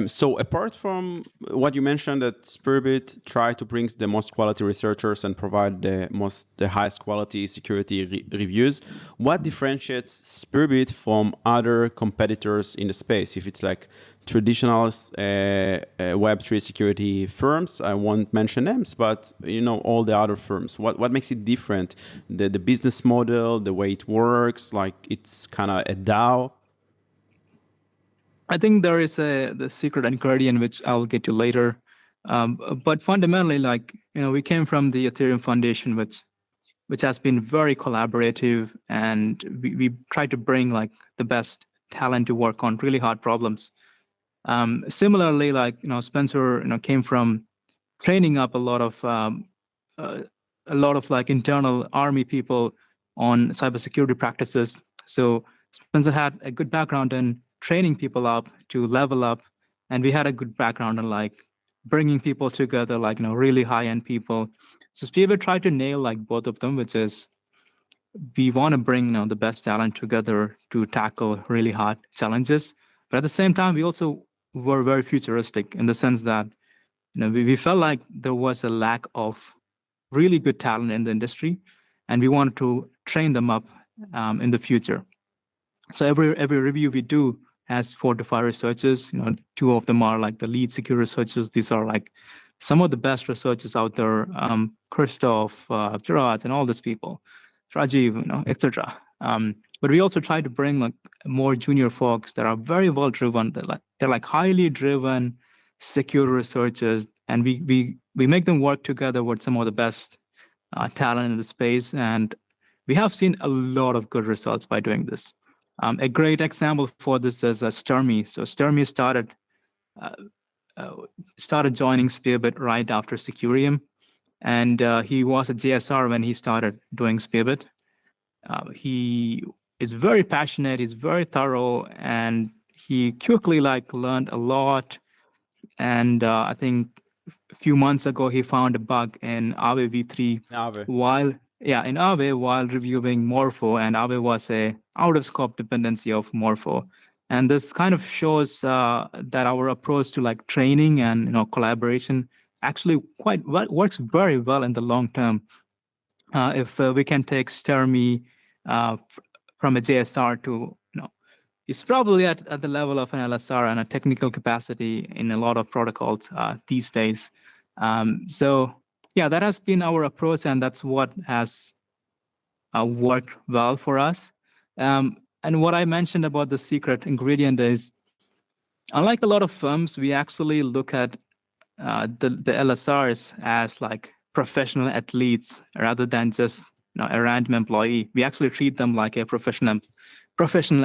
So apart from what you mentioned, that Spearbit try to bring the most quality researchers and provide the highest quality security reviews, what differentiates Spearbit from other competitors in the space? If it's like traditional Web3 security firms, I won't mention names, but all the other firms, what makes it different? The business model, the way it works, like it's kind of a DAO. I think there is the secret ingredient, which I'll get to later. But fundamentally, we came from the Ethereum Foundation, which has been very collaborative, and we try to bring like the best talent to work on really hard problems. Similarly, Spencer, came from training up a lot of like internal army people on cybersecurity practices. So Spencer had a good background in training people up to level up, and we had a good background in like bringing people together, like really high-end people. So Spearbit tried to nail like both of them, which is we want to bring the best talent together to tackle really hard challenges, but at the same time we also were very futuristic in the sense that we felt like there was a lack of really good talent in the industry, and we wanted to train them up in the future. So every review we do has 4 to 5 researchers. 2 of them are like the lead security researchers. These are like some of the best researchers out there. Christoph, Gerard, and all these people, Rajiv, etc. But we also try to bring like more junior folks that are very well driven. They're like highly driven security researchers, and we make them work together with some of the best talent in the space. And we have seen a lot of good results by doing this. A great example for this is Stremi. So Stremi started joining Spearbit right after Securium, and he was a JSR when he started doing Spearbit. He is very passionate, he's very thorough, and he quickly learned a lot. And I think a few months ago he found a bug in Aave v3 in Aave while reviewing Morpho, and Aave was a out of scope dependency of Morpho. And this kind of shows that our approach to like training and collaboration actually works very well in the long term. If we can take Stremi from a JSR to is probably at the level of an LSR and a technical capacity in a lot of protocols these days. So yeah, that has been our approach, and that's what has worked well for us. And what I mentioned about the secret ingredient is, unlike a lot of firms, we actually look at the LSRs as like professional athletes rather than just a random employee. We actually treat them like a professional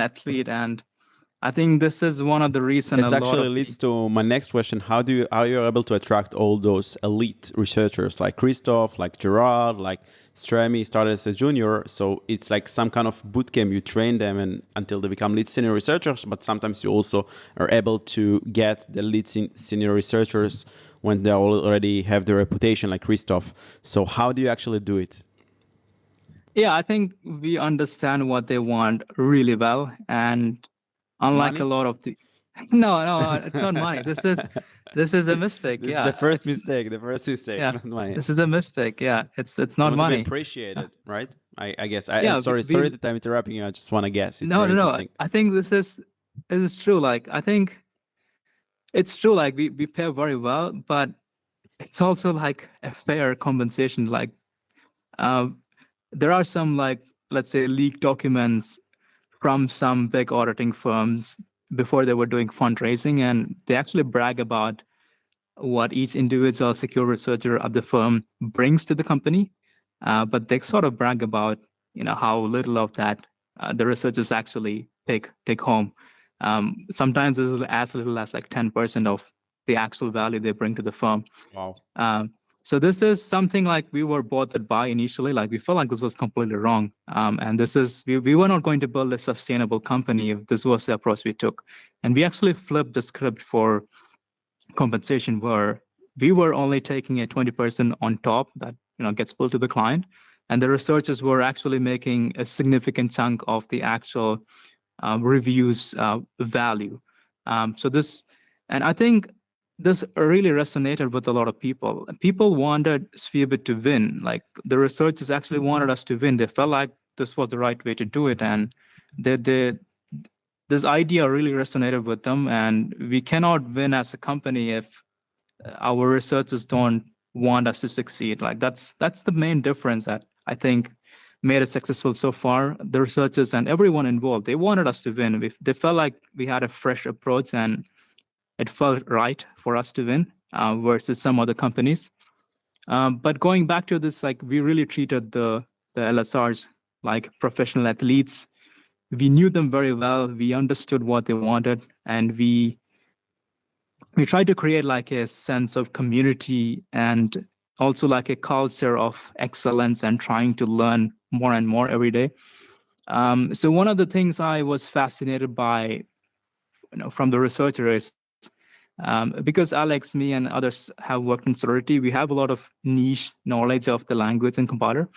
athlete, and I think this is one of the reasons. It actually leads to my next question: how are you able to attract all those elite researchers like Christoph, like Gerard, like Stremi started as a junior? So it's like some kind of bootcamp. You train them and until they become lead senior researchers, but sometimes you also are able to get the lead senior researchers when they already have the reputation, like Christoph. So how do you actually do it? Yeah, I think we understand what they want really well, and unlike Money? a lot of the no, it's not money. This is a mistake. This Yeah, is the first mistake. Yeah, not money. this is a mistake. Yeah, it's not You want money. to be appreciated, right? I guess. Yeah, sorry that I'm interrupting you. I just want to guess. It's no. interesting. I think this is true. Like, I think it's true. Like, we pay very well, but it's also like a fair compensation. Like, there are some, like, let's say, leaked documents from some big auditing firms before they were doing fundraising, and they actually brag about what each individual secure researcher at the firm brings to the company, but they sort of brag about how little of that the researchers actually take home. Sometimes as little as like 10% of the actual value they bring to the firm. Wow. So this is something like we were bothered by initially. Like, we felt like this was completely wrong, and this is we were not going to build a sustainable company if this was the approach we took. And we actually flipped the script for compensation, where we were only taking a 20% on top that gets billed to the client, and the researchers were actually making a significant chunk of the actual reviews value. So this, and I think this really resonated with a lot of people. People wanted Spearbit to win. Like, the researchers actually wanted us to win. They felt like this was the right way to do it, and this idea really resonated with them. And we cannot win as a company if our researchers don't want us to succeed. Like, that's the main difference that I think made us successful so far. The researchers and everyone involved, they wanted us to win. If they felt like we had a fresh approach and it felt right for us to win versus some other companies. But going back to this, like, we really treated the LSRs like professional athletes. We knew them very well. We understood what they wanted, and we tried to create like a sense of community and also like a culture of excellence and trying to learn more and more every day. So one of the things I was fascinated by, from the researcher is, because Alex, me, and others have worked in Solidity, we have a lot of niche knowledge of the language and compiler.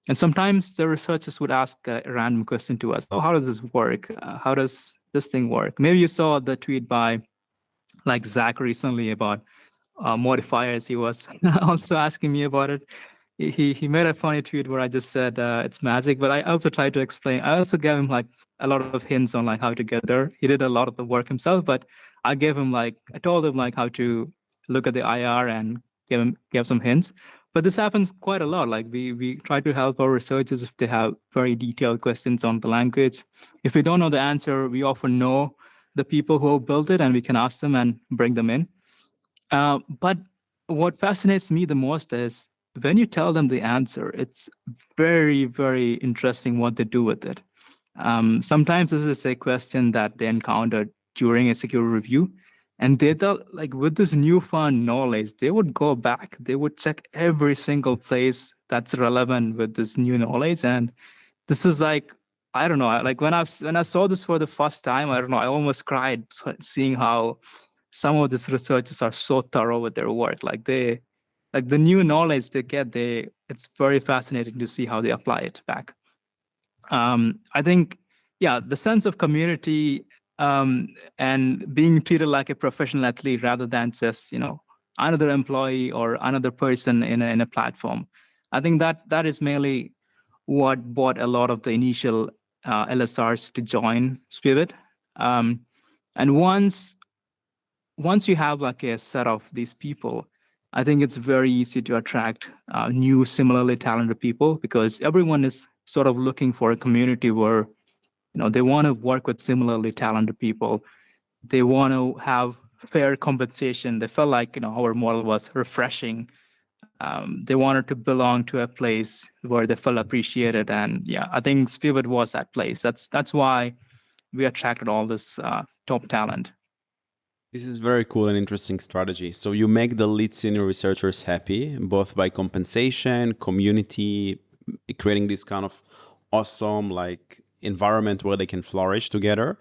And sometimes the researchers would ask a random question to us. Oh, how does this work? How does this thing work? Maybe you saw the tweet by like Zach recently about modifiers. He was also asking me about it. He made a funny tweet where I just said it's magic, but I also tried to explain. I also gave him like a lot of hints on like how to get there. He did a lot of the work himself, but I told him like how to look at the IR and give some hints. But this happens quite a lot. Like, we try to help our researchers if they have very detailed questions on the language. If we don't know the answer, we often know the people who built it, and we can ask them and bring them in. But what fascinates me the most is when you tell them the answer, it's very, very interesting what they do with it. Sometimes this is a question that they encountered during a security review, and they thought, like, with this newfound knowledge, they would go back, they would check every single place that's relevant with this new knowledge. And this is like, I don't know, like when I saw this for the first time, I don't know, I almost cried seeing how some of these researchers are so thorough with their work. Like, the new knowledge they get, it's very fascinating to see how they apply it back. I think, yeah, the sense of community and being treated like a professional athlete rather than just another employee or another person in a platform. I think that is mainly what brought a lot of the initial LSRs to join Spearbit. And once you have like a set of these people, I think it's very easy to attract new similarly talented people, because everyone is sort of looking for a community where they want to work with similarly talented people. They want to have fair compensation. They felt like our model was refreshing. They wanted to belong to a place where they felt appreciated, and yeah, I think Spearbit was that place. That's why we attracted all this top talent. This is very cool and interesting strategy. So you make the lead senior researchers happy, both by compensation, community, creating this kind of awesome like environment where they can flourish together.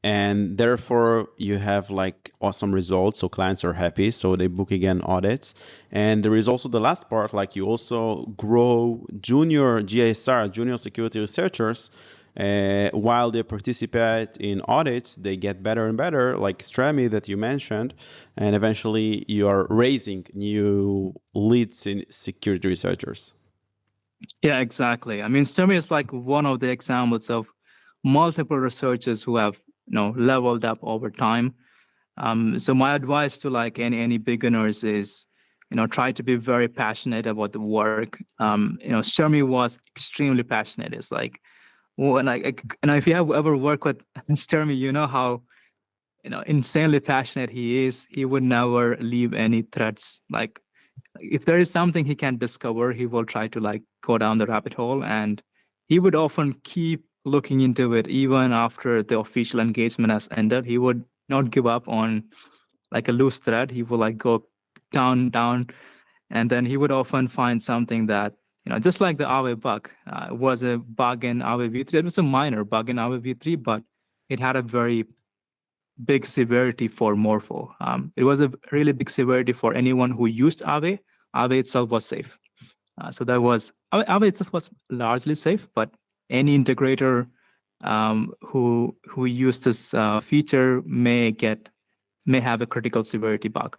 And therefore you have like awesome results. So clients are happy. So they book again audits. And there is also the last part, like you also grow junior GSR, junior security researchers. While they participate in audits, they get better and better, like Stremi that you mentioned, and eventually you are raising new leads in security researchers. Yeah, exactly. I mean, Stremi is like one of the examples of multiple researchers who have leveled up over time. So my advice to like any beginners is, try to be very passionate about the work. Stremi was extremely passionate. It's like, when and if you have ever worked with Stremi, you know how insanely passionate he is. He would never leave any threads. Like if there is something he can discover, he will try to like go down the rabbit hole, and he would often keep looking into it even after the official engagement has ended. He would not give up on like a loose thread. He would like go down, and then he would often find something that just like the Aave bug was a bug in Aave v3. It was a minor bug in Aave v3, but it had a very big severity for Morpho. It was a really big severity for anyone who used Aave. Aave itself was safe. So that was Aave itself was largely safe, but any integrator who used this feature may have a critical severity bug.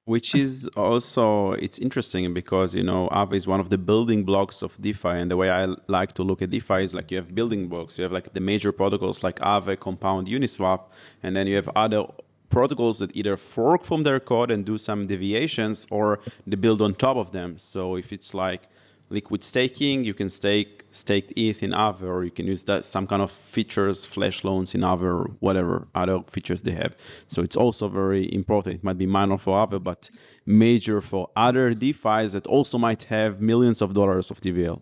Which is also, it's interesting because, Aave is one of the building blocks of DeFi. And the way I like to look at DeFi is like you have building blocks. You have like the major protocols like Aave, Compound, Uniswap. And then you have other protocols that either fork from their code and do some deviations, or they build on top of them. So if it's like liquid staking, you can stake staked ETH in Aave, or you can use that some kind of features, flash loans in Aave, or whatever other features they have. So it's also very important. It might be minor for Aave, but major for other DeFis that also might have millions of dollars of TVL.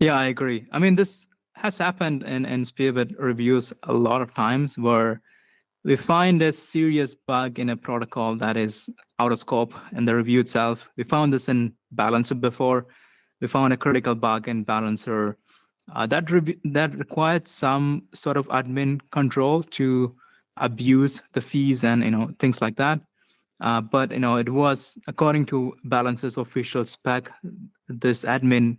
Yeah, I agree. I mean, this has happened in Spearbit reviews a lot of times, where we find a serious bug in a protocol that is out of scope in the review itself. We found this in Balancer before. We found a critical bug in Balancer that required some sort of admin control to abuse the fees and things like that. But it was, according to Balancer's official spec, this admin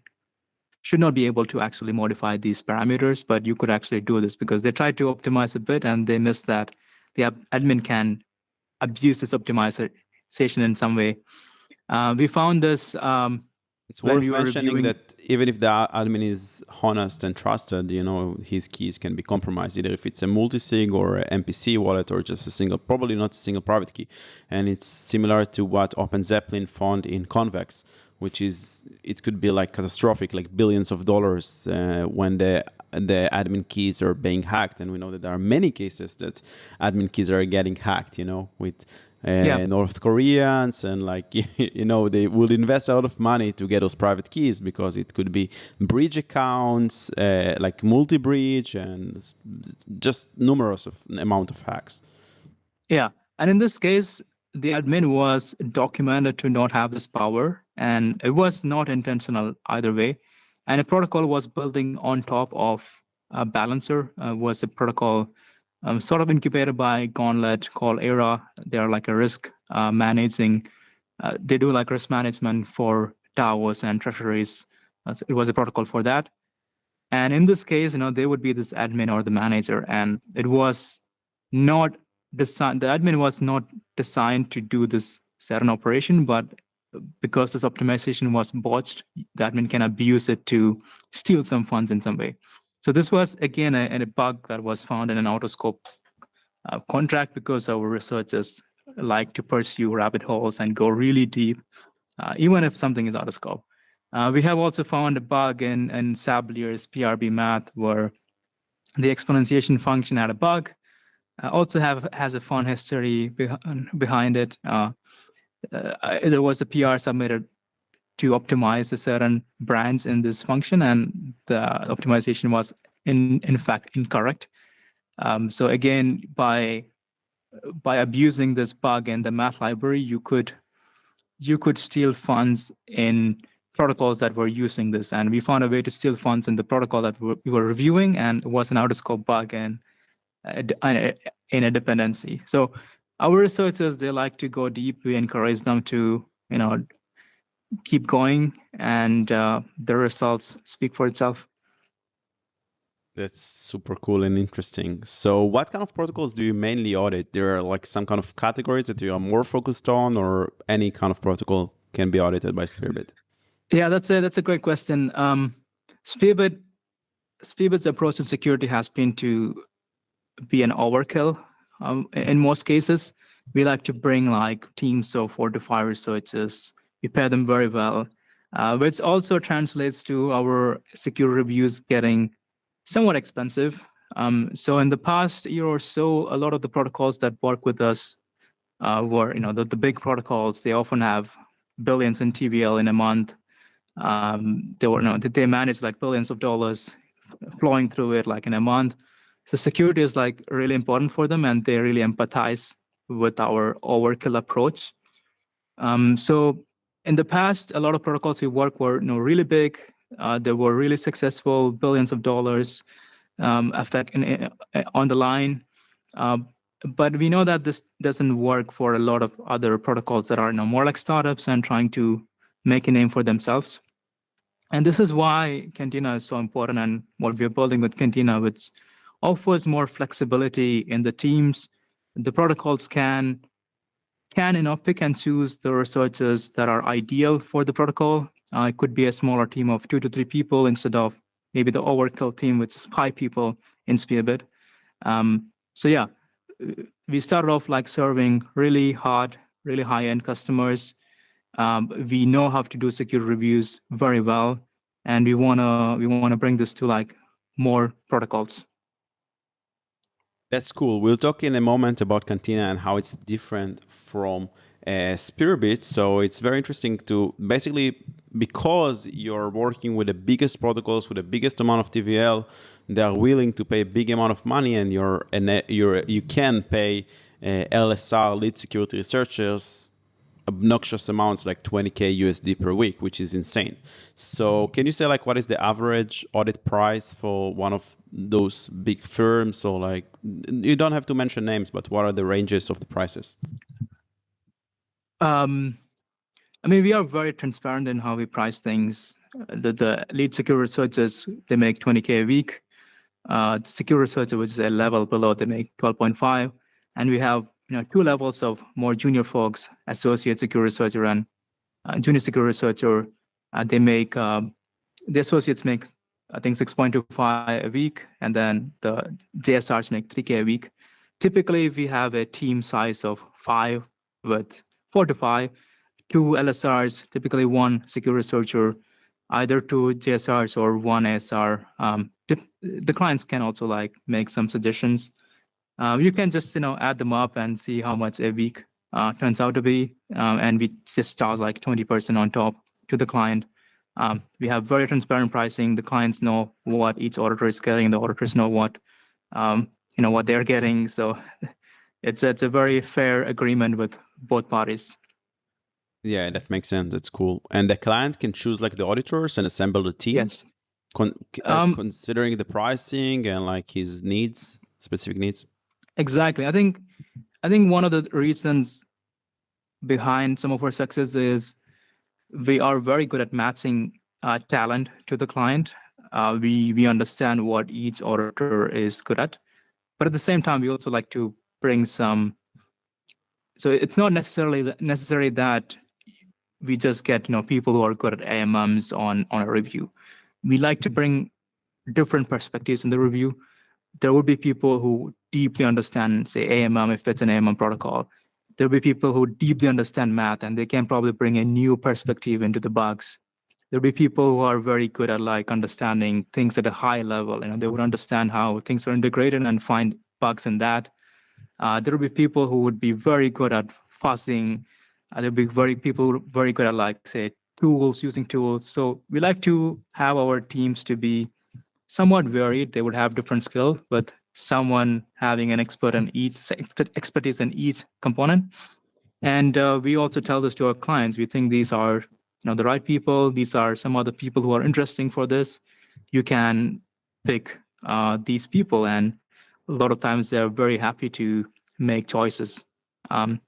should not be able to actually modify these parameters, but you could actually do this because they tried to optimize a bit and they missed that the admin can abuse this optimization in some way. We found this. It's worth mentioning that even if the admin is honest and trusted, his keys can be compromised, either if it's a multi-sig or an MPC wallet or just a single, probably not a single private key. And it's similar to what OpenZeppelin found in Convex, which is, it could be like catastrophic, like billions of dollars when the admin keys are being hacked. And we know that there are many cases that admin keys are getting hacked, with North Koreans, and they will invest a lot of money to get those private keys because it could be bridge accounts, like multi-bridge, and just numerous amount of hacks. Yeah, and in this case, the admin was documented to not have this power, and it was not intentional either way. And a protocol was building on top of a Balancer, was a protocol sort of incubated by Gauntlet called Era. They are like a risk managing. They do like risk management for DAOs and treasuries. So it was a protocol for that. And in this case, they would be this admin or the manager, and it was not designed. The admin was not designed to do this certain operation, but because this optimization was botched, the admin can abuse it to steal some funds in some way. So this was again a bug that was found in an autoscope contract because our researchers like to pursue rabbit holes and go really deep, even if something is out of scope. We have also found a bug in Sablier's PRB math where the exponentiation function had a bug. Also has a fun history behind it. There was a PR submitted to optimize a certain branch in this function, and the optimization was in fact incorrect. So again, by abusing this bug in the math library, you could steal funds in protocols that were using this, and we found a way to steal funds in the protocol that we were reviewing, and it was an out of scope bug and in a dependency. So our researchers, they like to go deep. We encourage them to keep going, and the results speak for itself. That's super cool and interesting. So what kind of protocols do you mainly audit? There are like some kind of categories that you are more focused on, or any kind of protocol can be audited by Spearbit? Yeah, that's a great question. Spearbit's approach to security has been to be an overkill. In most cases, we like to bring like teams of 4 to 5 researchers. We pay them very well, which also translates to our security reviews getting somewhat expensive. So in the past year or so, a lot of the protocols that work with us were, the big protocols. They often have billions in TVL in a month. They manage like billions of dollars flowing through it like in a month. So security is like really important for them, and they really empathize with our overkill approach. So in the past, a lot of protocols we work were really big. They were really successful, billions of dollars effect on the line. But we know that this doesn't work for a lot of other protocols that are more like startups and trying to make a name for themselves. And this is why Cantina is so important, and what we're building with Cantina, which offers more flexibility in the teams. The protocols can pick and choose the researchers that are ideal for the protocol. It could be a smaller team of 2 to 3 people instead of maybe the overkill team, which is 5 people in Spearbit. So yeah, we started off like serving really high-end customers. We know how to do security reviews very well, and we wanna bring this to like more protocols. That's cool. We'll talk in a moment about Cantina and how it's different from Spearbit. So it's very interesting to basically, because you're working with the biggest protocols with the biggest amount of TVL, they are willing to pay a big amount of money, and you can pay LSR, lead security researchers, obnoxious amounts like 20K USD per week, which is insane. So can you say like what is the average audit price for one of those big firms? Or like, you don't have to mention names, but what are the ranges of the prices? We are very transparent in how we price things. The lead security researchers, they make 20K a week. The security researcher, which is a level below, they make 12.5. And we have 2 levels of more junior folks, associate security researcher and junior security researcher. The associates make, I think, 6.25 a week, and then the JSRs make 3K a week. Typically, we have a team size of 5 with 4 to 5, 2 LSRs, typically 1 security researcher, either 2 JSRs or 1 ASR. The clients can also like make some suggestions. You can just add them up and see how much a week turns out to be, and we just charge like 20% on top to the client. We have very transparent pricing. The clients know what each auditor is getting. The auditors know what what they're getting. So it's a very fair agreement with both parties. Yeah, that makes sense. That's cool. And the client can choose like the auditors and assemble the team. Yes. Considering the pricing and like his needs, specific needs. Exactly. I think one of the reasons behind some of our success is we are very good at matching talent to the client. We understand what each auditor is good at, but at the same time, we also like to bring some. So it's not necessary that we just get people who are good at AMMs on a review. We like to bring different perspectives in the review. There would be people who deeply understand, say, AMM, if it's an AMM protocol. There'll be people who deeply understand math, and they can probably bring a new perspective into the bugs. There'll be people who are very good at like understanding things at a high level. They would understand how things are integrated and find bugs in that. There will be people who would be very good at fuzzing. There'll be people very good at like say using tools. So we like to have our teams to be somewhat varied. They would have different skills, but someone having an expertise in each component. And we also tell this to our clients. We think these are the right people. These are some other people who are interesting for this. You can pick these people, and a lot of times they're very happy to make choices. And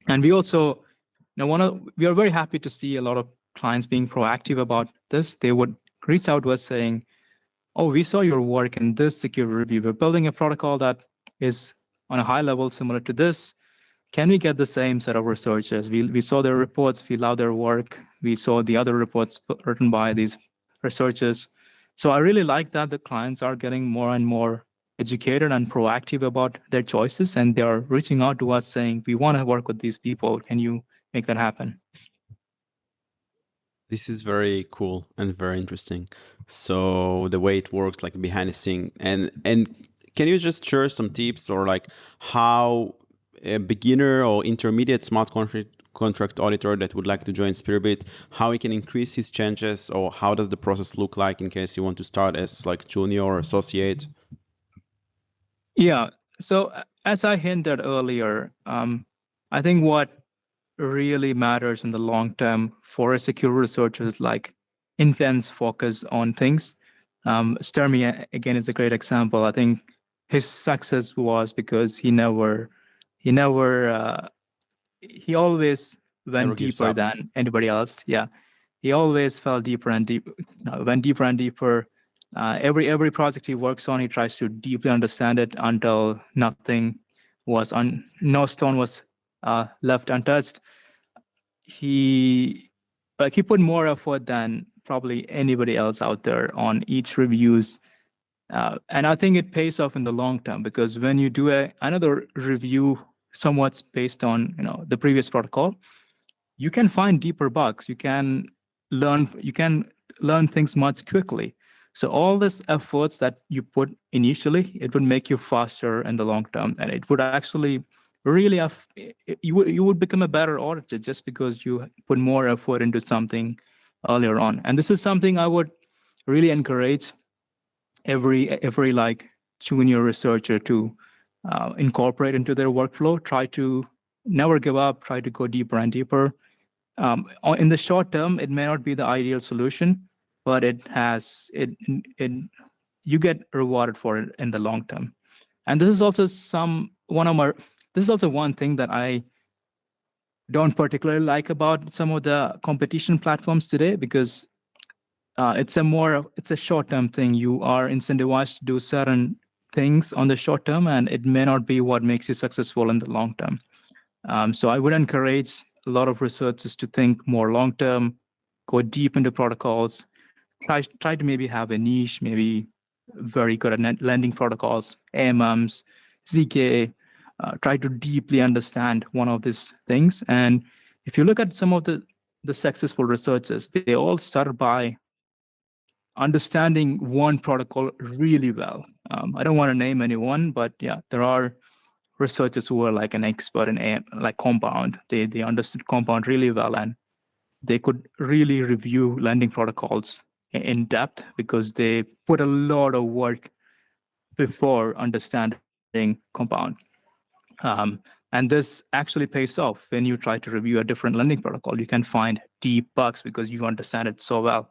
we also, we are very happy to see a lot of clients being proactive about this. They would reach out to us saying, "Oh, we saw your work in this security review. We're building a protocol that is on a high level similar to this. Can we get the same set of researchers? We saw their reports. We love their work. We saw the other reports written by these researchers." So I really like that the clients are getting more and more educated and proactive about their choices, and they are reaching out to us saying, "We want to work with these people. Can you make that happen?" This is very cool and very interesting. So the way it works, like behind the scene, and can you just share some tips or like how a beginner or intermediate smart contract auditor that would like to join Spearbit, how he can increase his chances, or how does the process look like in case you want to start as like junior or associate? Yeah. So as I hinted earlier, I think what really matters in the long term for a secure researcher is like intense focus on things. Stremi again is a great example. I think his success was because he always went deeper than anybody else. Yeah, he always fell deeper and deeper, went deeper and deeper. Every project he works on, he tries to deeply understand it until no stone was left untouched. He put more effort than probably anybody else out there on each reviews. And I think it pays off in the long term, because when you do another review somewhat based on the previous protocol, you can find deeper bugs. You can learn things much quickly. So all these efforts that you put initially, it would make you faster in the long term, and it would actually really you would become a better auditor just because you put more effort into something earlier on. And this is something I would really encourage every like junior researcher to incorporate into their workflow. Try to never give up. Try to go deeper and deeper. In the short term, it may not be the ideal solution, but you get rewarded for it in the long term. And this is also one thing that I don't particularly like about some of the competition platforms today, because it's a short-term thing. You are incentivized to do certain things on the short term, and it may not be what makes you successful in the long term. So I would encourage a lot of researchers to think more long-term, go deep into protocols, try to maybe have a niche, maybe very good at lending protocols, AMMs, ZK. Try to deeply understand one of these things. And if you look at some of the successful researchers, they all started by understanding one protocol really well. I don't want to name anyone, but yeah, there are researchers who are like an expert in like Compound. They understood Compound really well, and they could really review lending protocols in depth because they put a lot of work before understanding Compound. And this actually pays off when you try to review a different lending protocol. You can find deep bugs because you understand it so well.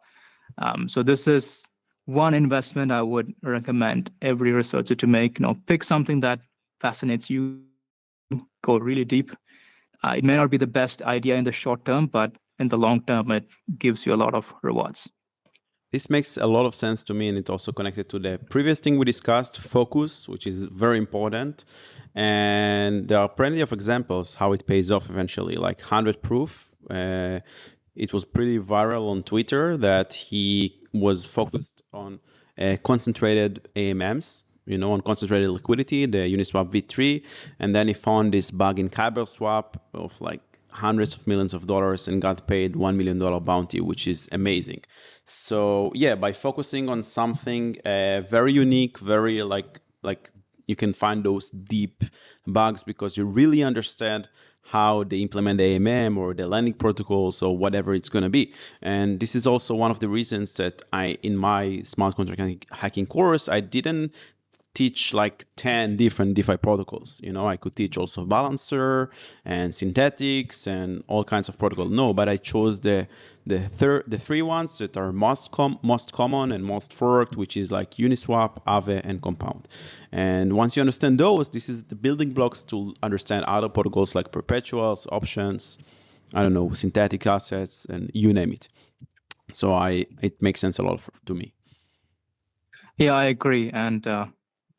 So this is one investment I would recommend every researcher to make. Pick something that fascinates you, go really deep. It may not be the best idea in the short term, but in the long term, it gives you a lot of rewards. This makes a lot of sense to me, and it's also connected to the previous thing we discussed, focus, which is very important. And there are plenty of examples how it pays off eventually, like 100 Proof. It was pretty viral on Twitter that he was focused on concentrated AMMs, on concentrated liquidity, the Uniswap V3. And then he found this bug in KyberSwap of like hundreds of millions of dollars and got paid $1 million bounty, which is amazing. So yeah, by focusing on something very unique, very like you can find those deep bugs because you really understand how they implement the AMM or the lending protocols or whatever it's going to be. And this is also one of the reasons that in my smart contract hacking course, I didn't teach like 10 different DeFi protocols. I could teach also balancer and synthetics and all kinds of protocols. No, but I chose the three ones that are most common and most forked, which is like Uniswap, Aave, and Compound. And once you understand those, this is the building blocks to understand other protocols like perpetuals, options, synthetic assets, and you name it. So it makes sense a lot to me. Yeah, I agree. And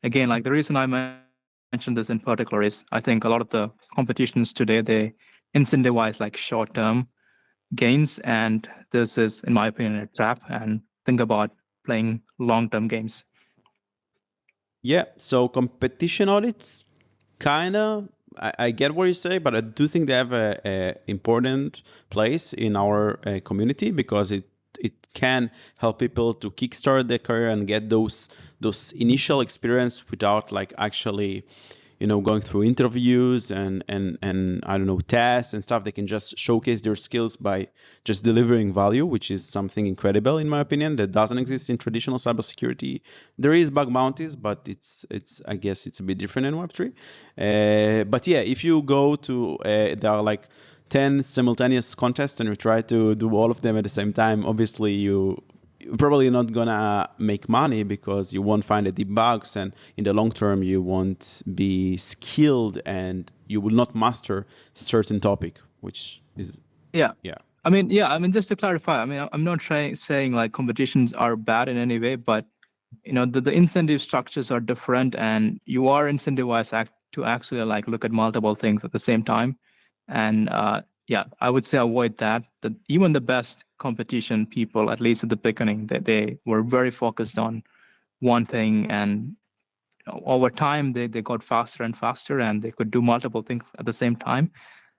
again, like the reason I mentioned this in particular is I think a lot of the competitions today, they incentivize like short-term gains. And this is, in my opinion, a trap. And think about playing long-term games. Yeah, so competition audits, kind of, I get what you say, but I do think they have a important place in our community because it can help people to kickstart their career and get those initial experience without like actually going through interviews and I don't know, tests and stuff. They can just showcase their skills by just delivering value, which is something incredible in my opinion that doesn't exist in traditional cybersecurity. There is bug bounties, but it's I guess it's a bit different in Web3. But yeah, if you go to there are like 10 simultaneous contests and you try to do all of them at the same time, obviously you're probably not gonna make money because you won't find the deep bugs, and in the long term you won't be skilled and you will not master certain topic, which is yeah. I mean, just to clarify, I mean, I'm not saying like competitions are bad in any way, but the incentive structures are different, and you are incentivized to actually like look at multiple things at the same time. And I would say avoid that. That even the best competition people, at least at the beginning, they were very focused on one thing, and over time they got faster and faster, and they could do multiple things at the same time.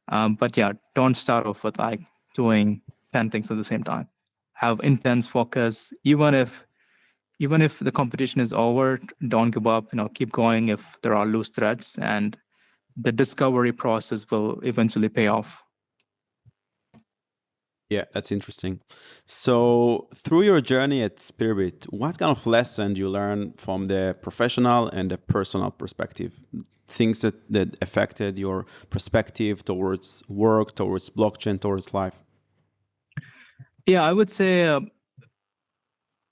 But yeah, don't start off with like doing 10 things at the same time. Have intense focus, even if the competition is over. Don't give up. Keep going if there are loose threads, and the discovery process will eventually pay off. Yeah, that's interesting. So through your journey at Spearbit, what kind of lesson you learn from the professional and the personal perspective? Things that affected your perspective towards work, towards blockchain, towards life? Yeah, I would say,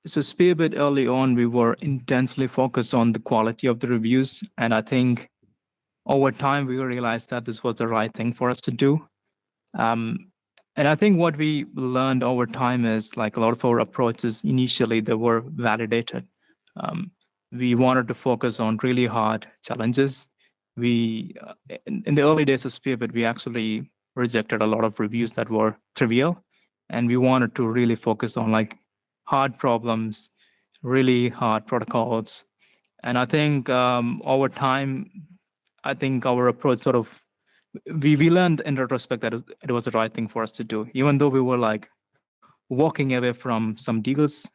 so Spearbit early on, we were intensely focused on the quality of the reviews. And I think over time, we realized that this was the right thing for us to do. And I think what we learned over time is like a lot of our approaches initially, they were validated. We wanted to focus on really hard challenges. We, in the early days of Spearbit, we actually rejected a lot of reviews that were trivial. And we wanted to really focus on like hard problems, really hard protocols. And I think over time, I think our approach sort of, we learned in retrospect that it was the right thing for us to do, even though we were like walking away from some deals,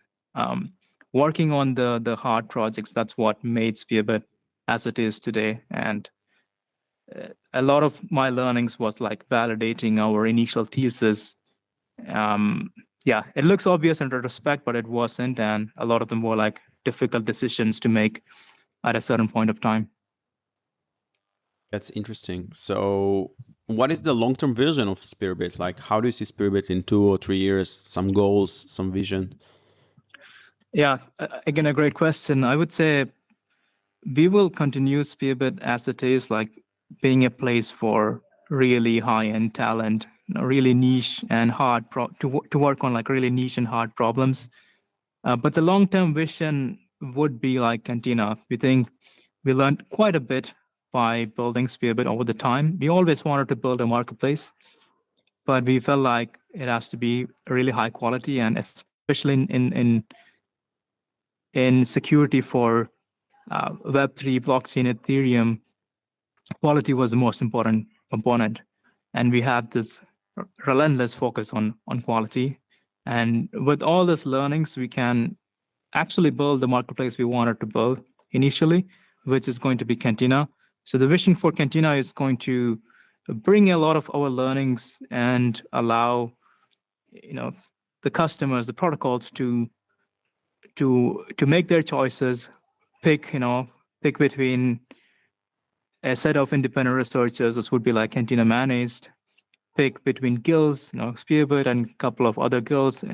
working on the hard projects. That's what made Spearbit as it is today. And a lot of my learnings was like validating our initial thesis. It looks obvious in retrospect, but it wasn't. And a lot of them were like difficult decisions to make at a certain point of time. That's interesting. So what is the long-term vision of Spearbit? Like, how do you see Spearbit in 2 or 3 years? Some goals, some vision? Yeah, again, a great question. I would say we will continue Spearbit as it is, like being a place for really high-end talent, really niche and hard to work on like really niche and hard problems. But the long-term vision would be like Cantina. We think we learned quite a bit by building Spearbit over the time. We always wanted to build a marketplace, but we felt like it has to be really high quality, and especially in in security for Web3, blockchain, Ethereum, quality was the most important component. And we had this relentless focus on quality. And with all these learnings, we can actually build the marketplace we wanted to build initially, which is going to be Cantina. So the vision for Cantina is going to bring a lot of our learnings and allow, the customers, the protocols to make their choices, pick between a set of independent researchers. This would be like Cantina managed. Pick between guilds, Spearbit and a couple of other guilds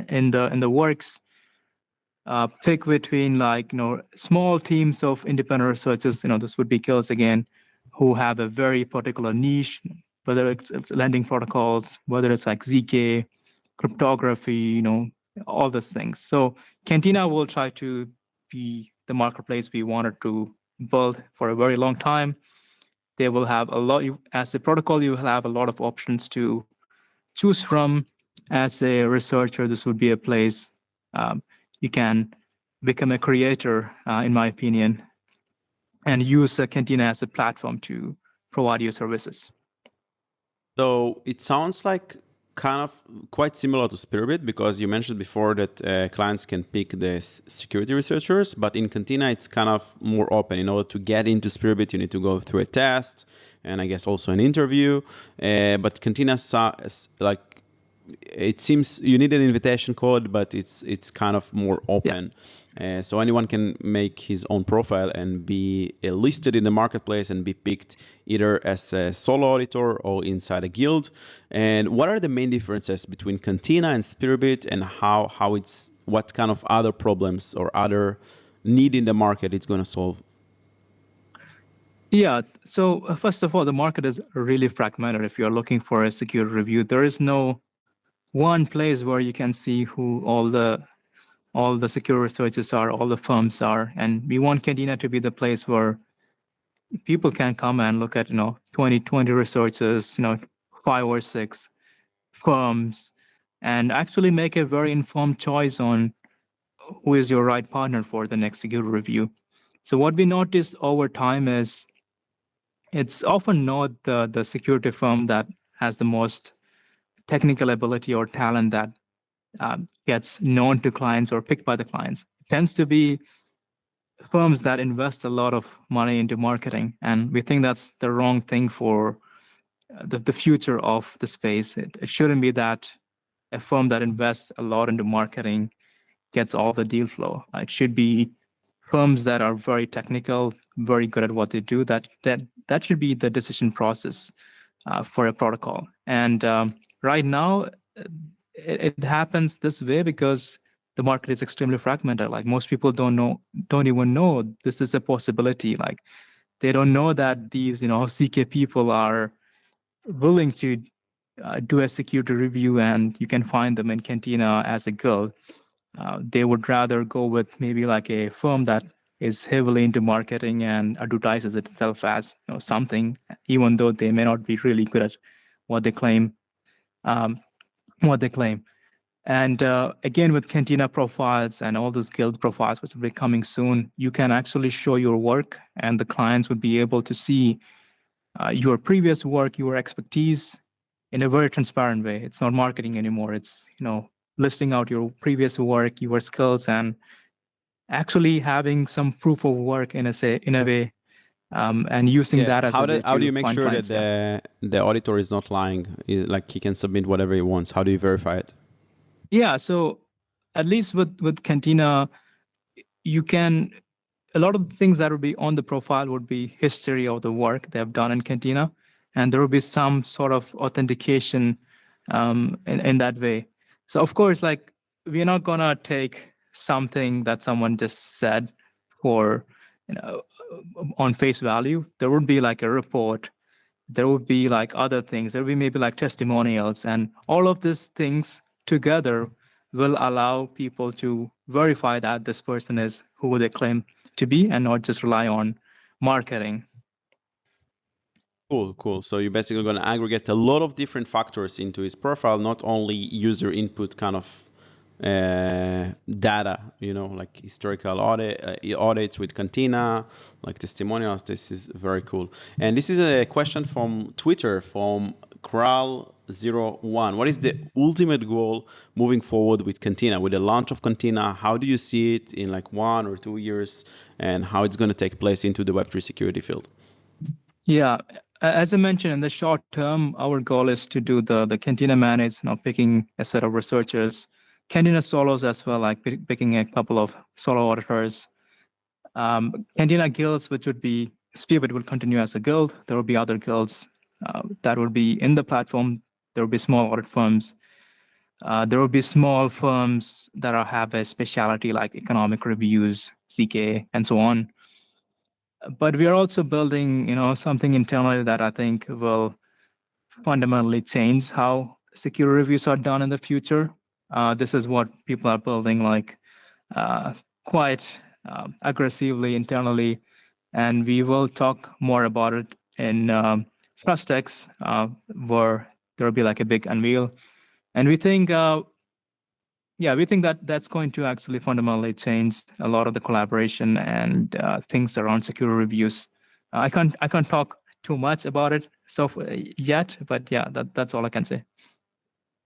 in the works. Pick between small teams of independent researchers. This would be guilds again, who have a very particular niche, whether it's lending protocols, whether it's like ZK, cryptography, all those things. So Cantina will try to be the marketplace we wanted to build for a very long time. They will have a lot, as a protocol, you will have a lot of options to choose from. As a researcher, this would be a place you can become a creator, in my opinion, and use Cantina as a platform to provide your services. So it sounds like kind of quite similar to Spearbit, because you mentioned before that clients can pick the security researchers, but in Cantina it's kind of more open. In order to get into Spearbit, you need to go through a test and I guess also an interview. But Cantina, like, it seems you need an invitation code, but it's kind of more open. Yeah. So anyone can make his own profile and be listed in the marketplace and be picked either as a solo auditor or inside a guild. And what are the main differences between Cantina and Spearbit, and what kind of other problems or other need in the market it's going to solve? Yeah, so first of all, the market is really fragmented. If you're looking for a security review, there is no one place where you can see who all the security researchers are, all the firms are. And we want Cantina to be the place where people can come and look at 20 researchers, 5 or 6 firms, and actually make a very informed choice on who is your right partner for the next security review. So what we notice over time is it's often not the security firm that has the most technical ability or talent that gets known to clients or picked by the clients. It tends to be firms that invest a lot of money into marketing, and we think that's the wrong thing for the future of the space. It shouldn't be that a firm that invests a lot into marketing gets all the deal flow. It should be firms that are very technical, very good at what they do. That should be the decision process for a protocol. And right now, it happens this way because the market is extremely fragmented. Like, most people don't even know this is a possibility. Like, they don't know that these CK people are willing to do a security review, and you can find them in Cantina as a guild. They would rather go with maybe like a firm that is heavily into marketing and advertises itself as something, even though they may not be really good at what they claim. And again, with Cantina profiles and all those guild profiles, which will be coming soon, you can actually show your work, and the clients would be able to see your previous work, your expertise, in a very transparent way. It's not marketing anymore. It's listing out your previous work, your skills, and actually having some proof of work in a way, and using that as a way how do you make sure clients, that the auditor is not lying? Like, he can submit whatever he wants. How do you verify it? Yeah, so at least with Cantina, you can, a lot of things that would be on the profile would be history of the work they have done in Cantina, and there will be some sort of authentication in that way. So of course, like, we're not gonna take something that someone just said for on face value. There would be like a report. There would be like other things. There would be maybe like testimonials, and all of these things together will allow people to verify that this person is who they claim to be, and not just rely on marketing. Cool. So you're basically going to aggregate a lot of different factors into his profile, not only user input kind of data, like historical audits with Cantina, like testimonials. This is very cool. And this is a question from Twitter from Kral01. What is the ultimate goal moving forward with Cantina? With the launch of Cantina, how do you see it in like 1 or 2 years, and how it's going to take place into the Web3 security field? Yeah, as I mentioned, in the short term, our goal is to do the Cantina manage, picking a set of researchers, Cantina solos as well, like picking a couple of solo auditors. Cantina guilds, which would be Spearbit, will continue as a guild. There will be other guilds that will be in the platform. There will be small audit firms. There will be small firms that have a specialty like economic reviews, CK, and so on. But we are also building, something internally that I think will fundamentally change how security reviews are done in the future. This is what people are building like quite aggressively internally, and we will talk more about it in TrustX, where there will be like a big unveil. And we think that that's going to actually fundamentally change a lot of the collaboration and things around security reviews. I can't talk too much about it yet, but yeah, that's all I can say.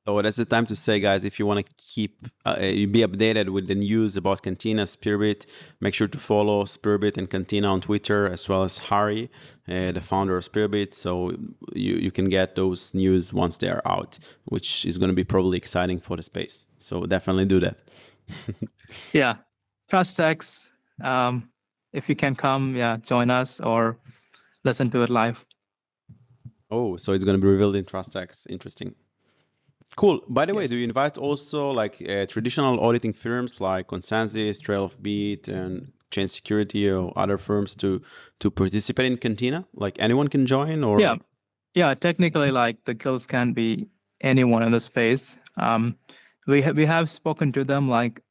So that's the time to say, guys, if you want to keep be updated with the news about Cantina, Spearbit, make sure to follow Spearbit and Cantina on Twitter, as well as Harry, the founder of Spearbit. So you can get those news once they are out, which is going to be probably exciting for the space. So definitely do that. Yeah, TrustX. If you can come, join us or listen to it live. Oh, so it's going to be revealed in TrustX. Interesting. Cool. By the way, do you invite also like traditional auditing firms like Consensus, Trail of Beat, and Chain Security, or other firms to participate in Cantina? Like anyone can join, or yeah. Technically, like the guilds can be anyone in the space. We have spoken to them like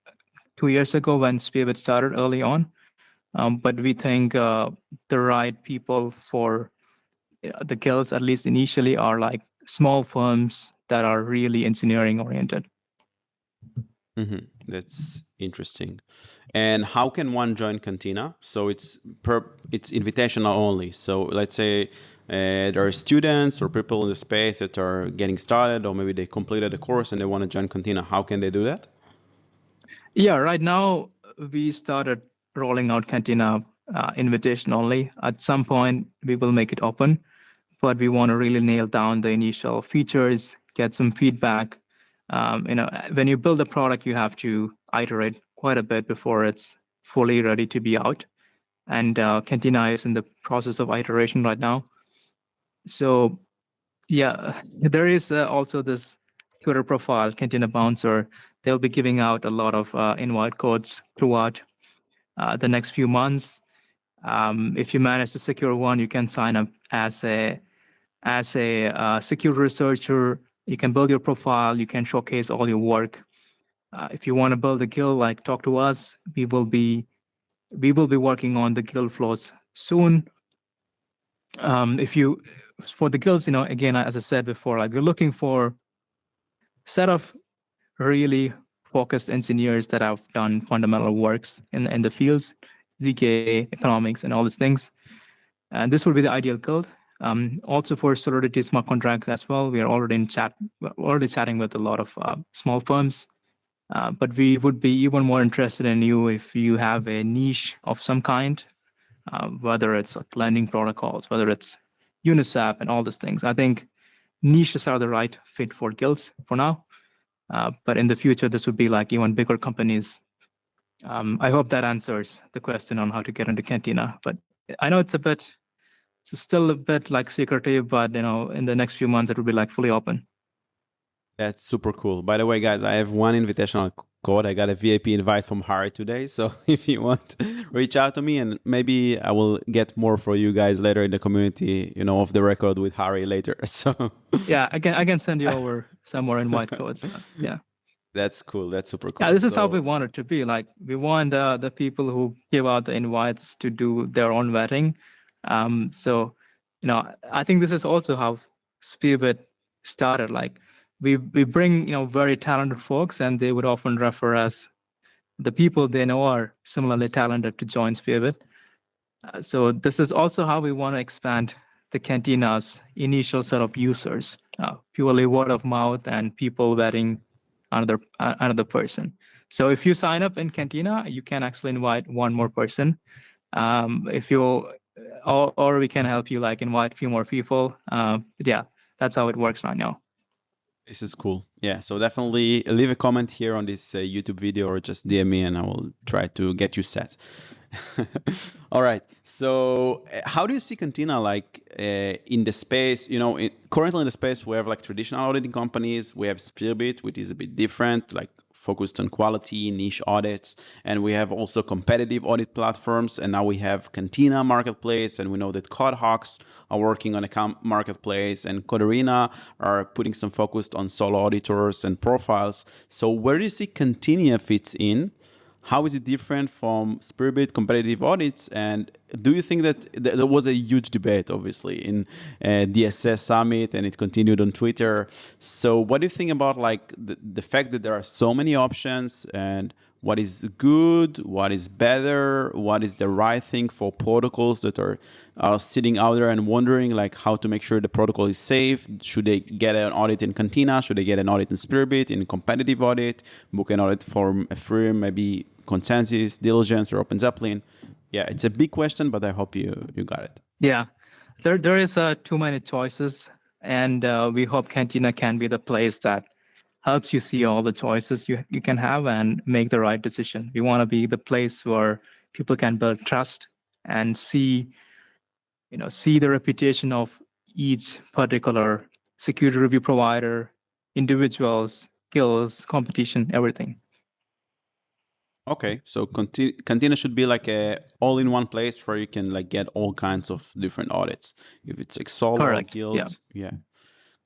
2 years ago when Spearbit started early on, but we think the right people for the guilds, at least initially, are like small firms that are really engineering oriented. That's interesting. And how can one join Cantina? So it's invitational only. So let's say there are students or people in the space that are getting started, or maybe they completed the course and they want to join Cantina. How can they do that? Yeah, right now we started rolling out Cantina invitation only. At some point, we will make it open, but we want to really nail down the initial features, get some feedback. When you build a product, you have to iterate quite a bit before it's fully ready to be out. And Cantina is in the process of iteration right now. So yeah, there is also this Twitter profile, Cantina Bouncer. They'll be giving out a lot of invite codes throughout the next few months. If you manage to secure one, you can sign up as a secure researcher. You can build your profile. You can showcase all your work. If you want to build a guild, like talk to us. We will be working on the guild flows soon. For the guilds, again, as I said before, like we're looking for a set of really focused engineers that have done fundamental works in the fields, ZK, economics, and all these things. And this will be the ideal guild. Also for Solidity smart contracts as well, we are already chatting with a lot of small firms. But we would be even more interested in you if you have a niche of some kind, whether it's like lending protocols, whether it's Uniswap and all these things. I think niches are the right fit for guilds for now. But in the future, this would be like even bigger companies. I hope that answers the question on how to get into Cantina. But I know it's still a bit like secretive, but in the next few months, it will be like fully open. That's super cool. By the way, guys, I have one invitational code. I got a VIP invite from Harry today. So if you want, reach out to me and maybe I will get more for you guys later in the community, off the record with Harry later. So yeah, I can send you over some more invite codes. Yeah. That's cool. That's super cool. Yeah, this is how we want it to be. Like we want the people who give out the invites to do their own vetting. So, I think this is also how Spearbit started. Like we bring very talented folks, and they would often refer us the people they know are similarly talented to join Spearbit. So this is also how we want to expand the Cantina's initial set of users, purely word of mouth and people vetting another person. So if you sign up in Cantina, you can actually invite one more person. If you or we can help you like invite a few more people. Yeah, that's how it works right now. This is cool. Yeah, so definitely leave a comment here on this YouTube video or just DM me and I will try to get you set. All right. So how do you see Cantina like in the space? You know, currently in the space, we have like traditional auditing companies. We have Spearbit, which is a bit different, like focused on quality, niche audits. And we have also competitive audit platforms. And now we have Cantina Marketplace. And we know that CodeHawks are working on a marketplace and Coderina are putting some focus on solo auditors and profiles. So where do you see Cantina fits in? How is it different from Spearbit competitive audits? And do you think that there was a huge debate, obviously, in DSS Summit, and it continued on Twitter? So what do you think about like the fact that there are so many options, and what is good, what is better, what is the right thing for protocols that are sitting out there and wondering like how to make sure the protocol is safe? Should they get an audit in Cantina? Should they get an audit in Spearbit, in competitive audit, book an audit from Ethereum, maybe Consensus, Diligence, or Open Zeppelin? Yeah, it's a big question, but I hope you got it. Yeah, there is too many choices, and we hope Cantina can be the place that helps you see all the choices you can have and make the right decision. We want to be the place where people can build trust and see the reputation of each particular security review provider, individuals, skills, competition, everything. Okay, so Cantina should be like a all-in-one place where you can like get all kinds of different audits. If it's like solo, Correct. guilds, yeah.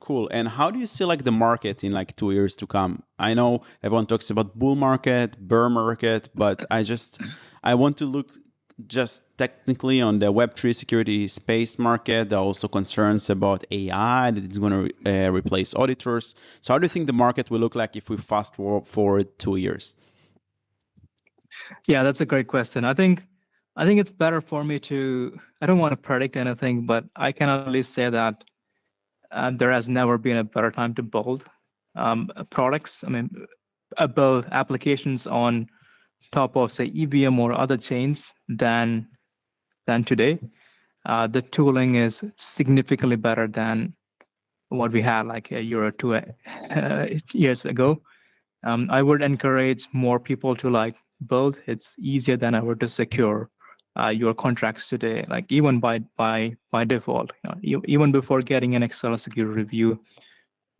Cool. And how do you see like the market in like 2 years to come? I know everyone talks about bull market, bear market, but I want to look just technically on the Web3 security space market. There are also concerns about AI, that it's going to replace auditors. So how do you think the market will look like if we fast forward 2 years? Yeah, that's a great question. I think it's better for me to, I don't want to predict anything, but I can at least say that there has never been a better time to build products. I mean, build applications on top of, say, EVM or other chains than today. The tooling is significantly better than what we had like a year or two years ago. I would encourage more people to like build. It's easier than ever to secure your contracts today, like even by default. Even before getting an external security review,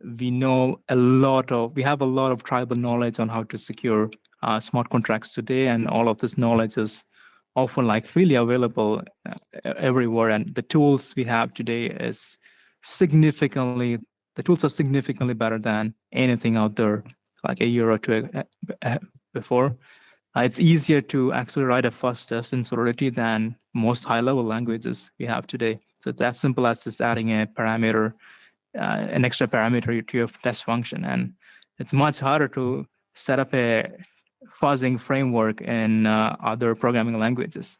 we have a lot of tribal knowledge on how to secure smart contracts today, and all of this knowledge is often like freely available everywhere. And the tools we have today are significantly better than anything out there like a year or two before. It's easier to actually write a fuzz test in Solidity than most high-level languages we have today. So it's as simple as just adding a parameter, an extra parameter to your test function. And it's much harder to set up a fuzzing framework in other programming languages.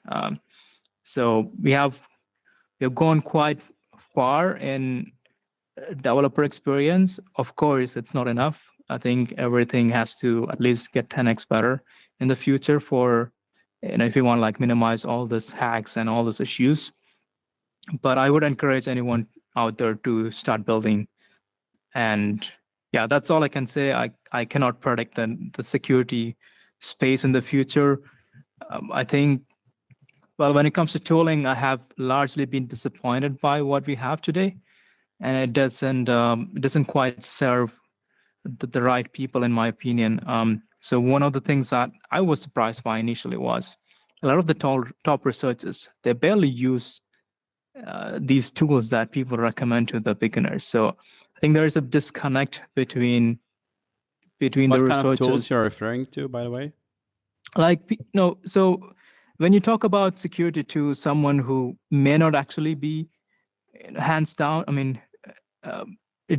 So we have gone quite far in developer experience. Of course, it's not enough. I think everything has to at least get 10x better in the future for, if you want to like minimize all this hacks and all these issues. But I would encourage anyone out there to start building. And yeah, that's all I can say. I cannot predict the security space in the future. I think, well, when it comes to tooling, I have largely been disappointed by what we have today, and it doesn't quite serve the right people, in my opinion. So one of the things that I was surprised by initially was a lot of the top researchers, they barely use these tools that people recommend to the beginners. So I think there is a disconnect between the researchers. What kind of tools you're referring to, by the way? Like, so when you talk about security to someone who may not actually be hands down, I mean,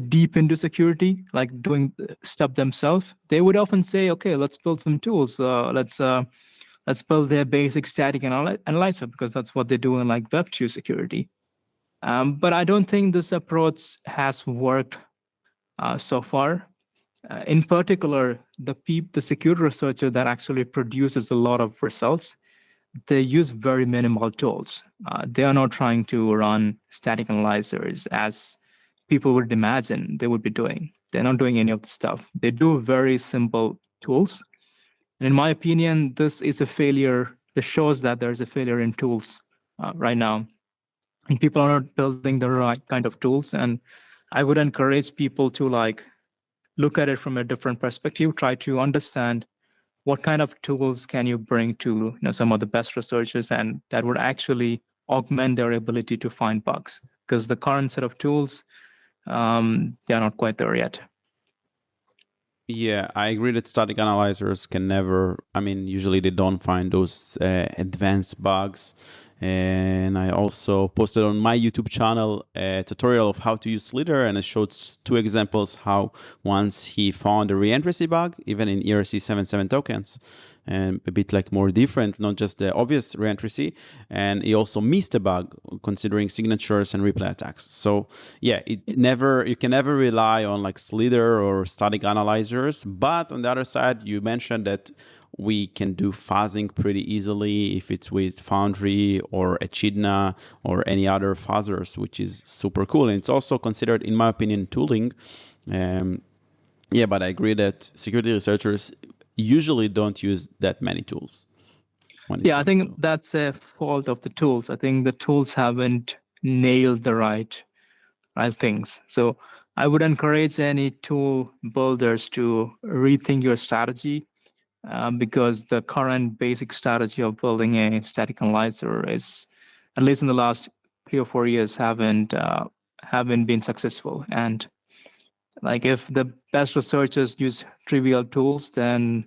deep into security, like doing stuff themselves, they would often say, okay, let's build some tools. Let's build their basic static analyzer, because that's what they do in like Web2 security. But I don't think this approach has worked so far. In particular, the security researcher that actually produces a lot of results, they use very minimal tools. They are not trying to run static analyzers as people would imagine they would be doing. They're not doing any of the stuff. They do very simple tools. And in my opinion, this is a failure. This shows that there's a failure in tools right now. And people are not building the right kind of tools. And I would encourage people to like look at it from a different perspective, try to understand what kind of tools can you bring to some of the best researchers, and that would actually augment their ability to find bugs. Because the current set of tools, they are not quite there yet. Yeah, I agree that static analyzers can never, usually they don't find those advanced bugs. And I also posted on my YouTube channel a tutorial of how to use Slither, and I showed two examples how once he found a reentrancy bug, even in ERC77 tokens, and a bit like more different, not just the obvious reentrancy, and he also missed a bug considering signatures and replay attacks. So yeah, you can never rely on like Slither or static analyzers. But on the other side, you mentioned that we can do fuzzing pretty easily if it's with Foundry or Echidna or any other fuzzers, which is super cool. And it's also considered, in my opinion, tooling. But I agree that security researchers usually don't use that many tools. Yeah, I think that's a fault of the tools. I think the tools haven't nailed the right things. So I would encourage any tool builders to rethink your strategy. Because the current basic strategy of building a static analyzer is, at least in the last 3 or 4 years, haven't been successful. And like if the best researchers use trivial tools, then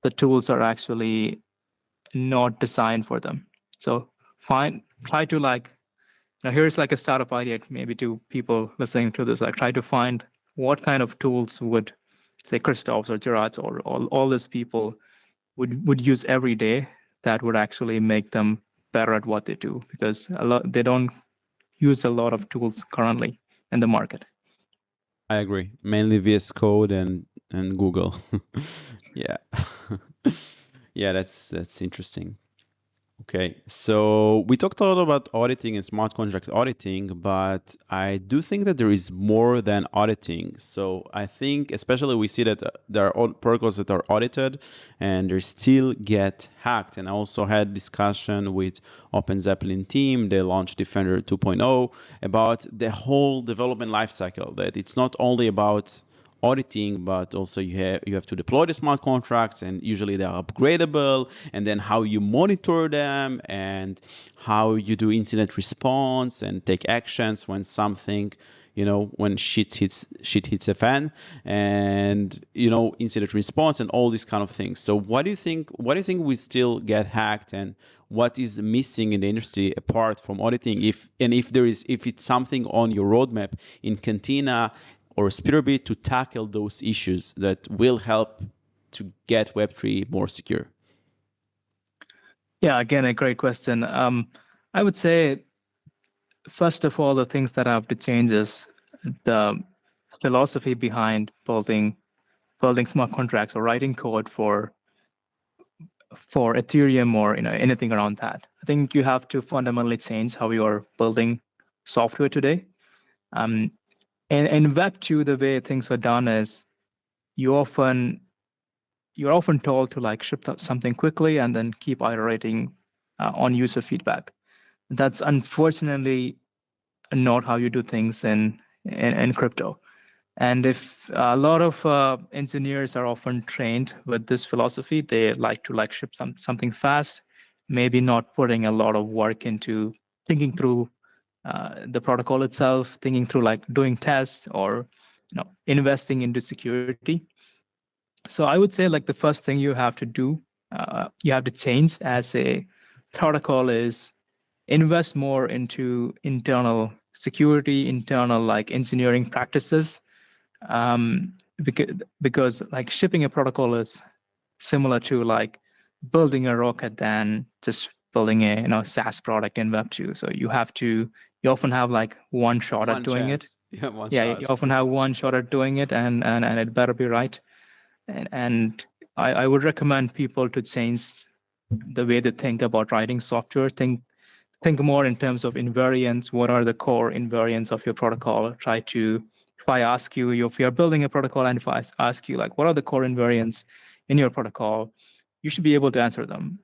the tools are actually not designed for them. So try to like, here's like a startup idea maybe to people listening to this, like try to find what kind of tools would, say, Christoph's or Gerard's or all these people would use every day that would actually make them better at what they do, because they don't use a lot of tools currently in the market. I agree. Mainly VS Code and Google. Yeah. Yeah, that's interesting. Okay, so we talked a lot about auditing and smart contract auditing, but I do think that there is more than auditing. So I think especially we see that there are protocols that are audited and they still get hacked. And I also had discussion with Open Zeppelin team. They launched Defender 2.0 about the whole development lifecycle, that it's not only about auditing, but also you have to deploy the smart contracts, and usually they are upgradable, and then how you monitor them and how you do incident response and take actions when something, when shit hits a fan, and incident response and all these kind of things. So what do you think we still get hacked, and what is missing in the industry apart from auditing, if it's something on your roadmap in Cantina or Spearbit to tackle those issues that will help to get Web3 more secure? Yeah, again, a great question. I would say, first of all, the things that have to change is the philosophy behind building smart contracts or writing code for Ethereum or anything around that. I think you have to fundamentally change how you're building software today. In Web2, the way things are done is you're often told to like ship something quickly and then keep iterating on user feedback. That's unfortunately not how you do things in crypto. And if a lot of engineers are often trained with this philosophy, they like to like ship something fast, maybe not putting a lot of work into thinking through the protocol itself, thinking through like doing tests or investing into security. So I would say like the first thing you have to do, you have to change as a protocol is invest more into internal security, internal like engineering practices. Because like shipping a protocol is similar to like building a rocket than just building a SaaS product in Web2. So you often have like one shot at doing it. Yeah, one Yeah, shot. you often have one shot at doing it, and it better be right. And I would recommend people to change the way they think about writing software. Think more in terms of invariants. What are the core invariants of your protocol? If I ask you, if you're building a protocol, and if I ask you like, what are the core invariants in your protocol, you should be able to answer them.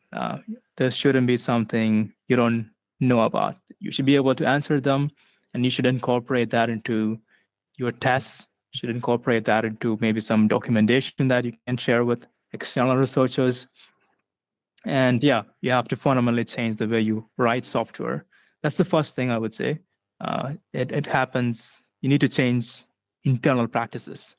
There shouldn't be something you don't know about. You should be able to answer them, and you should incorporate that into your tests. You should incorporate that into maybe some documentation that you can share with external researchers. And yeah, you have to fundamentally change the way you write software. That's the first thing I would say. It happens. You need to change internal practices.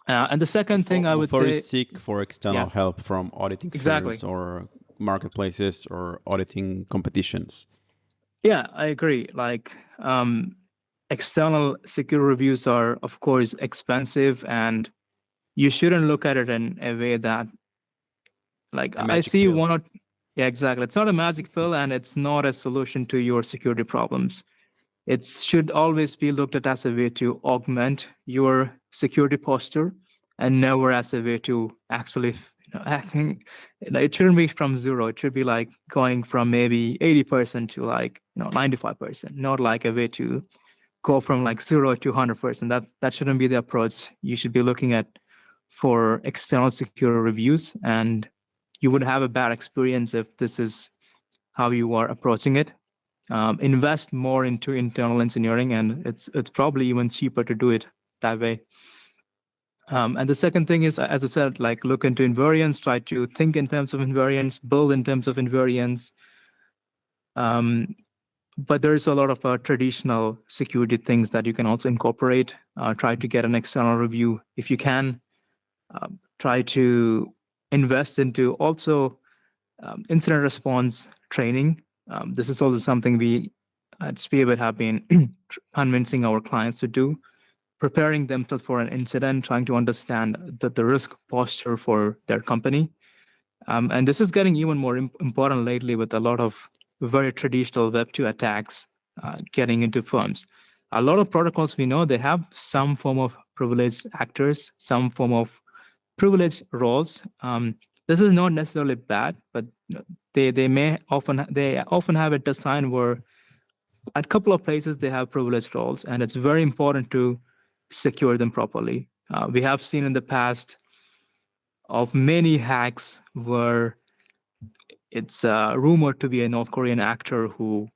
And the second thing I would before you say, seek for external help from auditing firms or marketplaces or auditing competitions. Yeah, I agree. Like external security reviews are, of course, expensive, and you shouldn't look at it in a way that, like, I see pill. one or yeah, exactly. It's not a magic pill, and it's not a solution to your security problems. It should always be looked at as a way to augment your security posture, and never as a way to actually acting. It shouldn't be from zero. It should be like going from maybe 80% to like 95%, not like a way to go from like 0 to 100%. That shouldn't be the approach you should be looking at for external security reviews, and you would have a bad experience if this is how you are approaching it. Invest more into internal engineering, and it's probably even cheaper to do it that way. And the second thing is, as I said, like look into invariants, try to think in terms of invariants, build in terms of invariants. But there's a lot of traditional security things that you can also incorporate. Try to get an external review if you can. Try to invest into also incident response training. This is also something we at Spearbit have been convincing our clients to do, preparing themselves for an incident, trying to understand the risk posture for their company. And this is getting even more important lately with a lot of very traditional Web2 attacks getting into firms. A lot of protocols we know, they have some form of privileged actors, some form of privileged roles. This is not necessarily bad, but they often have a design where at a couple of places they have privileged roles, and it's very important to secure them properly. We have seen in the past of many hacks where it's rumored to be a North Korean actor who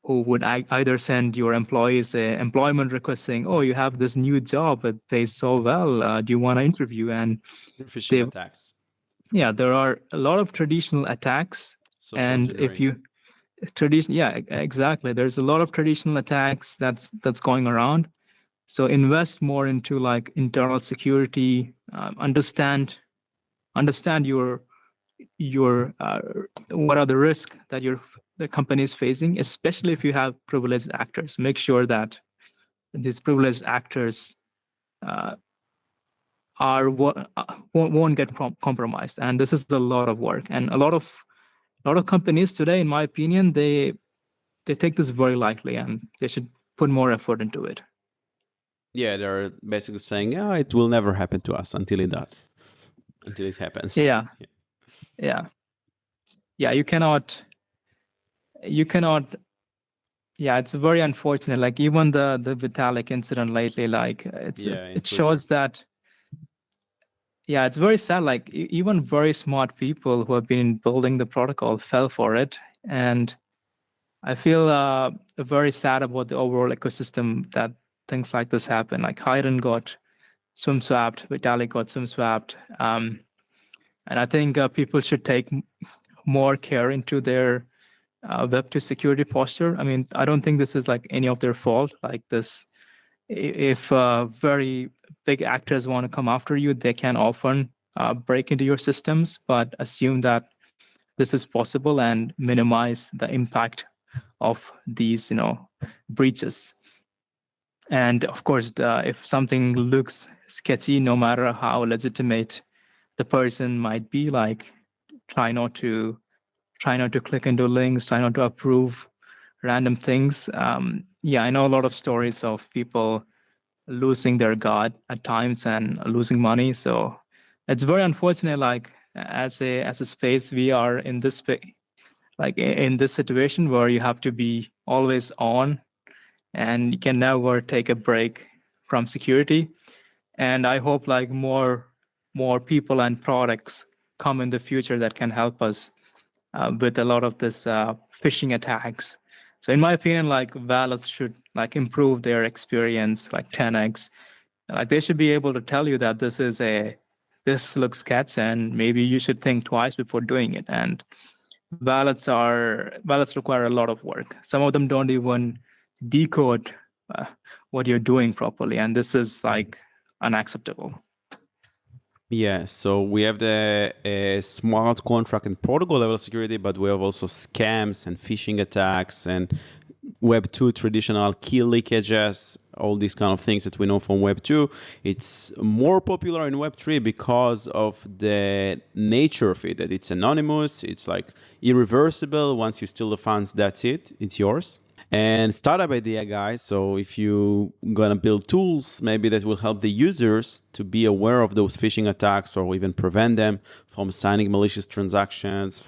would either send your employees an employment request saying, "Oh, you have this new job, it pays so well. Do you want to interview?" And phishing attacks. Yeah, there are a lot of traditional attacks, social and engineering. Exactly. There's a lot of traditional attacks that's going around. So invest more into like internal security. Understand your what are the risks that the company is facing, especially if you have privileged actors. Make sure that these privileged actors won't get compromised. And this is a lot of work, and a lot of companies today, in my opinion, they take this very lightly, and they should put more effort into it. Yeah, they're basically saying, "Yeah, it will never happen to us until it does, until it happens." Yeah. You cannot. Yeah, it's very unfortunate. Like even the Vitalik incident lately, like it shows that. Yeah, it's very sad. Like even very smart people who have been building the protocol fell for it, and I feel very sad about the overall ecosystem that things like this happen. Like Hayden got swim swapped, Vitalik got swim swapped, and I think people should take more care into their Web2 security posture. I mean, I don't think this is like any of their fault. Like this, if very big actors want to come after you, they can often break into your systems, but assume that this is possible and minimize the impact of these, breaches. And of course, if something looks sketchy, no matter how legitimate the person might be, like try not to click into links, try not to approve random things. Yeah, I know a lot of stories of people losing their god at times and losing money. So it's very unfortunate. Like as a space, we are in this like in this situation where you have to be always on, and you can never take a break from security. And I hope like more people and products come in the future that can help us with a lot of this phishing attacks. So in my opinion, like wallets should like improve their experience like 10x. Like they should be able to tell you that this looks sketch and maybe you should think twice before doing it. And wallets require a lot of work. Some of them don't even decode what you're doing properly, and this is like unacceptable. Yeah, so we have the smart contract and protocol level security, but we have also scams and phishing attacks and Web2 traditional key leakages, all these kind of things that we know from Web2. It's more popular in Web3 because of the nature of it, that it's anonymous, it's like irreversible. Once you steal the funds, that's it, it's yours. And startup idea, guys. So if you're gonna build tools, maybe that will help the users to be aware of those phishing attacks or even prevent them from signing malicious transactions.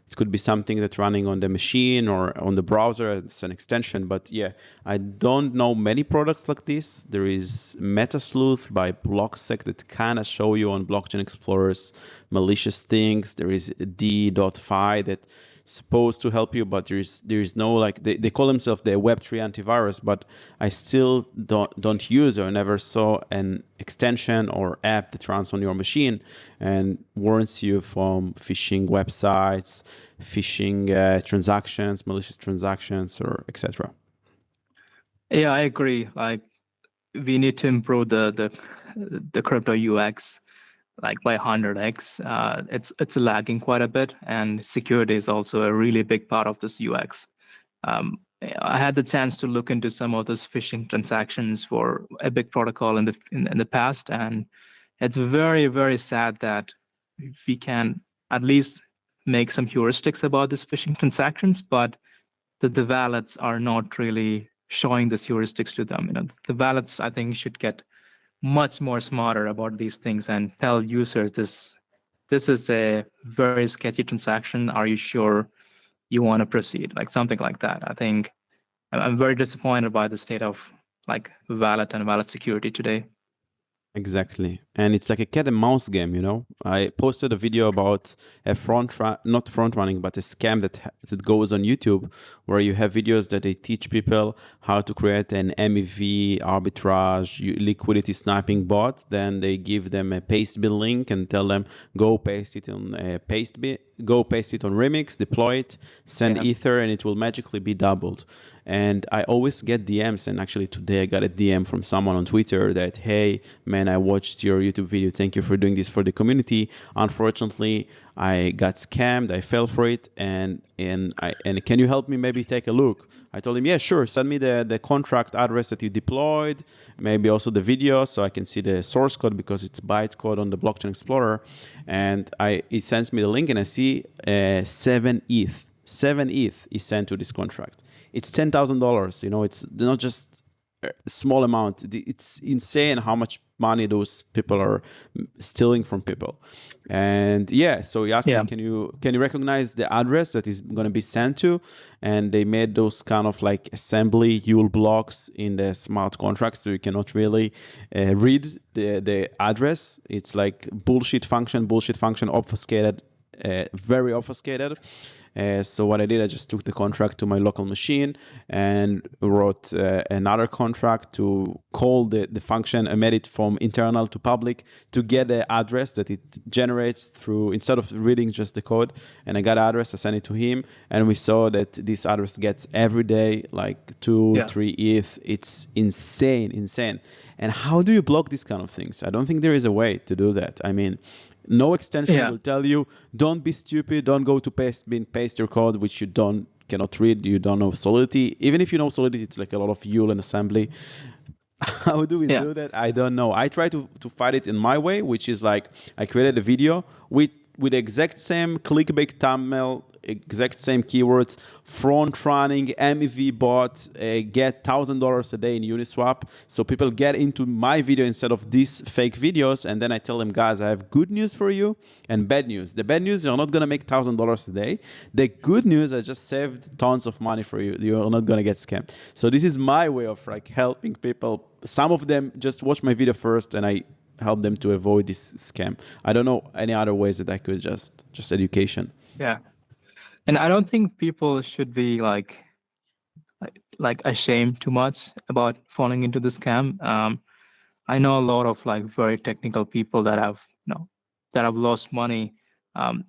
It could be something that's running on the machine or on the browser. It's an extension. But yeah, I don't know many products like this. There is MetaSleuth by Blocksec that kind of show you on Blockchain Explorers malicious things. There is D.fi that supposed to help you, but there is no, like, they call themselves the Web3 antivirus, but I still don't use or never saw an extension or app that runs on your machine and warns you from phishing websites, phishing transactions, malicious transactions, or etc. Yeah, I agree. Like we need to improve the crypto UX like by 100x. It's lagging quite a bit, and security is also a really big part of this UX. I had the chance to look into some of those phishing transactions for a big protocol in the past, and it's very, very sad that we can at least make some heuristics about these phishing transactions, but the wallets are not really showing these heuristics to them. The wallets, I think, should get much more smarter about these things and tell users this is a very sketchy transaction. Are you sure you want to proceed? Like something like that. I think I'm very disappointed by the state of like wallet and wallet security today. Exactly. And it's like a cat and mouse game, you know? I posted a video about a not front running, but a scam that goes on YouTube where you have videos that they teach people how to create an MEV arbitrage liquidity sniping bot. Then they give them a Pastebit link and tell them, go paste it on Pastebit, go paste it on Remix, deploy it, send Ether, and it will magically be doubled. And I always get DMs, and actually today I got a DM from someone on Twitter that, hey, man, I watched your YouTube video. Thank you for doing this for the community. Unfortunately, I got scammed. I fell for it, and can you help me maybe take a look? I told him, yeah, sure. Send me the contract address that you deployed, maybe also the video, so I can see the source code because it's bytecode on the Blockchain Explorer. And he sends me the link, and I see 7 ETH. 7 ETH is sent to this contract. It's $10,000. You know, it's not just a small amount. It's insane how much money those people are stealing from people. And yeah, so he asked me, can you recognize the address that is going to be sent to? And they made those kind of like assembly YUL blocks in the smart contract, so you cannot really read the address. It's like bullshit function, obfuscated, very obfuscated. So what I did, I just took the contract to my local machine and wrote another contract to call the function and made it from internal to public to get the address that it generates through, instead of reading just the code. And I got the address, I sent it to him, and we saw that this address gets every day like 2-3 ETH. It's insane. And how do you block these kind of things? I don't think there is a way to do that. I mean, no extension will tell you, don't be stupid, don't go to paste your code, which you don't cannot read, you don't know Solidity. Even if you know Solidity, it's like a lot of YUL and assembly. How do we do that? I don't know. I try to fight it in my way, which is like I created a video with the exact same clickbait thumbnail, exact same keywords, front running, MEV bot, get $1,000 a day in Uniswap. So people get into my video instead of these fake videos. And then I tell them, guys, I have good news for you and bad news. The bad news, you're not going to make $1,000 a day. The good news, I just saved tons of money for you. You're not going to get scammed. So this is my way of like helping people. Some of them just watch my video first and I help them to avoid this scam. I don't know any other ways that I could just education. Yeah. And I don't think people should be like ashamed too much about falling into the scam. I know a lot of like very technical people that have lost money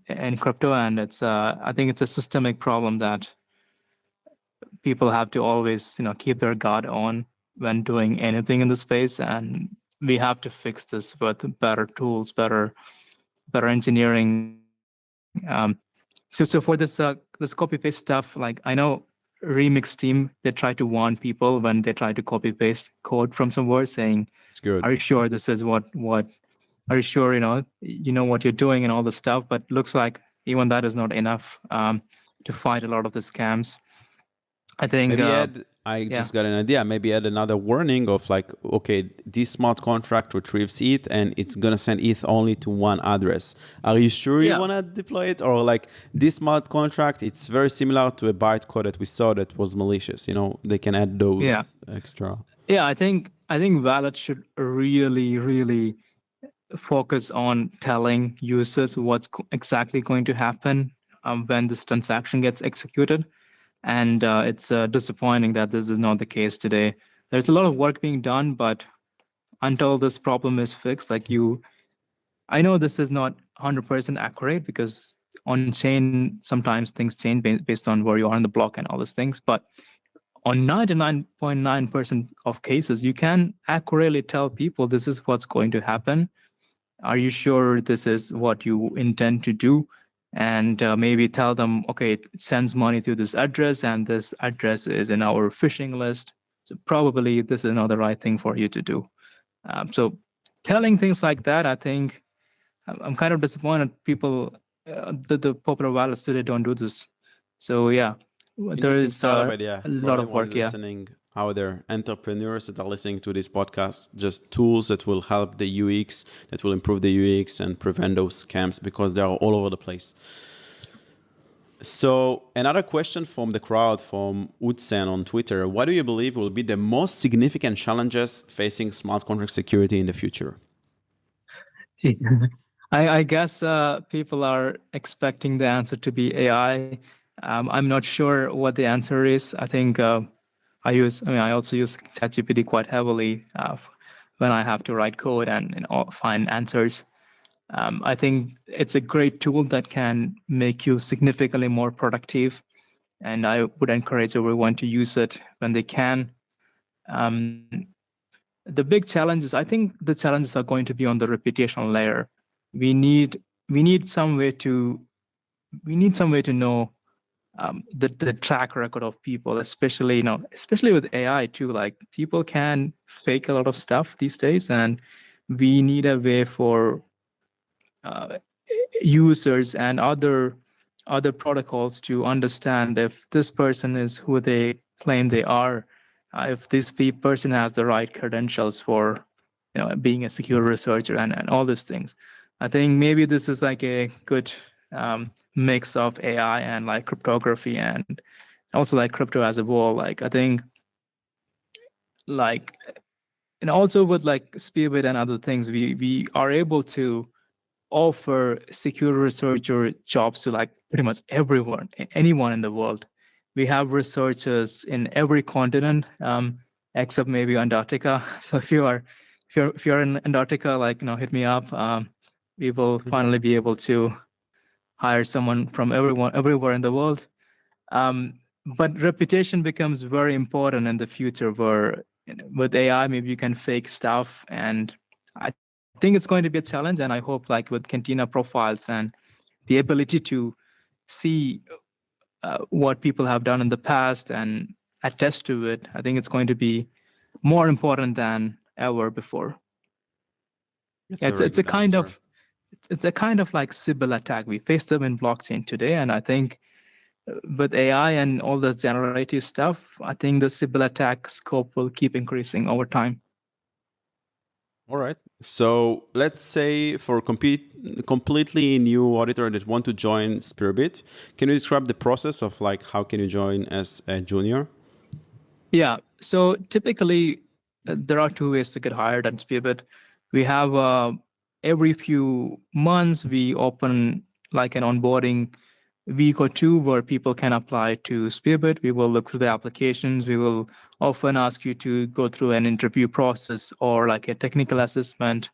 in crypto, and it's I think it's a systemic problem that people have to always keep their guard on when doing anything in the space, and we have to fix this with better tools, better engineering. So for this copy paste stuff, like I know Remix team, they try to warn people when they try to copy paste code from somewhere, saying, "It's good. Are you sure this is what? Are you sure you know what you're doing and all this stuff?" But looks like even that is not enough to fight a lot of the scams. I think maybe just got an idea. Maybe add another warning of like, okay, this smart contract retrieves ETH and it's gonna send ETH only to one address. Are you sure you wanna deploy it? Or like this smart contract, it's very similar to a bytecode that we saw that was malicious. They can add those extra. Yeah, I think wallets should really focus on telling users what's exactly going to happen when this transaction gets executed. And it's disappointing that this is not the case today. There's a lot of work being done, but until this problem is fixed, I know this is not 100% accurate because on chain, sometimes things change based on where you are in the block and all those things. But on 99.9% of cases, you can accurately tell people this is what's going to happen. Are you sure this is what you intend to do? And maybe tell them, okay, it sends money to this address and this address is in our phishing list. So probably this is not the right thing for you to do. So telling things like that, I think I'm kind of disappointed people, the popular wallets today don't do this. So yeah, there is a lot of work. Listening out there, entrepreneurs that are listening to this podcast, just tools that will help the UX, that will improve the UX and prevent those scams because they are all over the place. So another question from the crowd, from Utsen on Twitter: what do you believe will be the most significant challenges facing smart contract security in the future? I guess people are expecting the answer to be AI. I'm not sure what the answer is. I think I also use ChatGPT quite heavily when I have to write code and find answers. I think it's a great tool that can make you significantly more productive, and I would encourage everyone to use it when they can. The big challenges, I think the challenges are going to be on the reputational layer. We need some way to know the track record of people, especially with AI too. Like people can fake a lot of stuff these days, and we need a way for users and other protocols to understand if this person is who they claim they are, if this person has the right credentials for being a secure researcher and all these things. I think maybe this is like a good mix of AI and like cryptography and also like crypto as a whole. Like I think and also with like Spearbit and other things, we are able to offer secure researcher jobs to like pretty much anyone in the world. We have researchers in every continent except maybe Antarctica. So if you're in Antarctica, hit me up. We will finally be able to hire someone from everywhere in the world. But reputation becomes very important in the future, where with AI, maybe you can fake stuff. And I think it's going to be a challenge. And I hope with Cantina profiles and the ability to see what people have done in the past and attest to it, I think it's going to be more important than ever before. It's a kind of like Sybil attack. We face them in blockchain today, and I think with AI and all this generative stuff, I think the Sybil attack scope will keep increasing over time. All right. So let's say for completely new auditor that want to join Spearbit, can you describe the process of like how can you join as a junior? Yeah. So typically, there are two ways to get hired at Spearbit. We have every few months we open like an onboarding week or two where people can apply to Spearbit. We will look through the applications. We will often ask you to go through an interview process or like a technical assessment.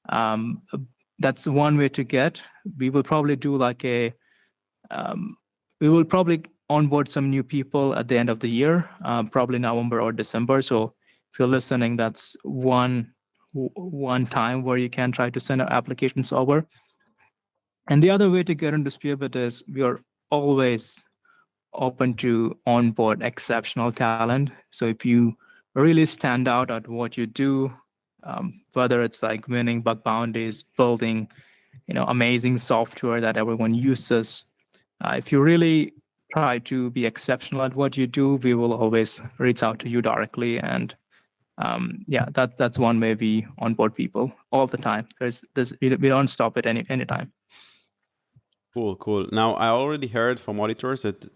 That's one way to get. We will probably do like we will probably onboard some new people at the end of the year, probably November or December. So if you're listening, that's one time where you can try to send applications over. And the other way to get into Spearbit is we are always open to onboard exceptional talent. So if you really stand out at what you do, whether it's like winning bug bounties, building, amazing software that everyone uses, if you really try to be exceptional at what you do, we will always reach out to you directly. And that's one way we onboard people all the time. We don't stop at any time. Cool. Now, I already heard from auditors that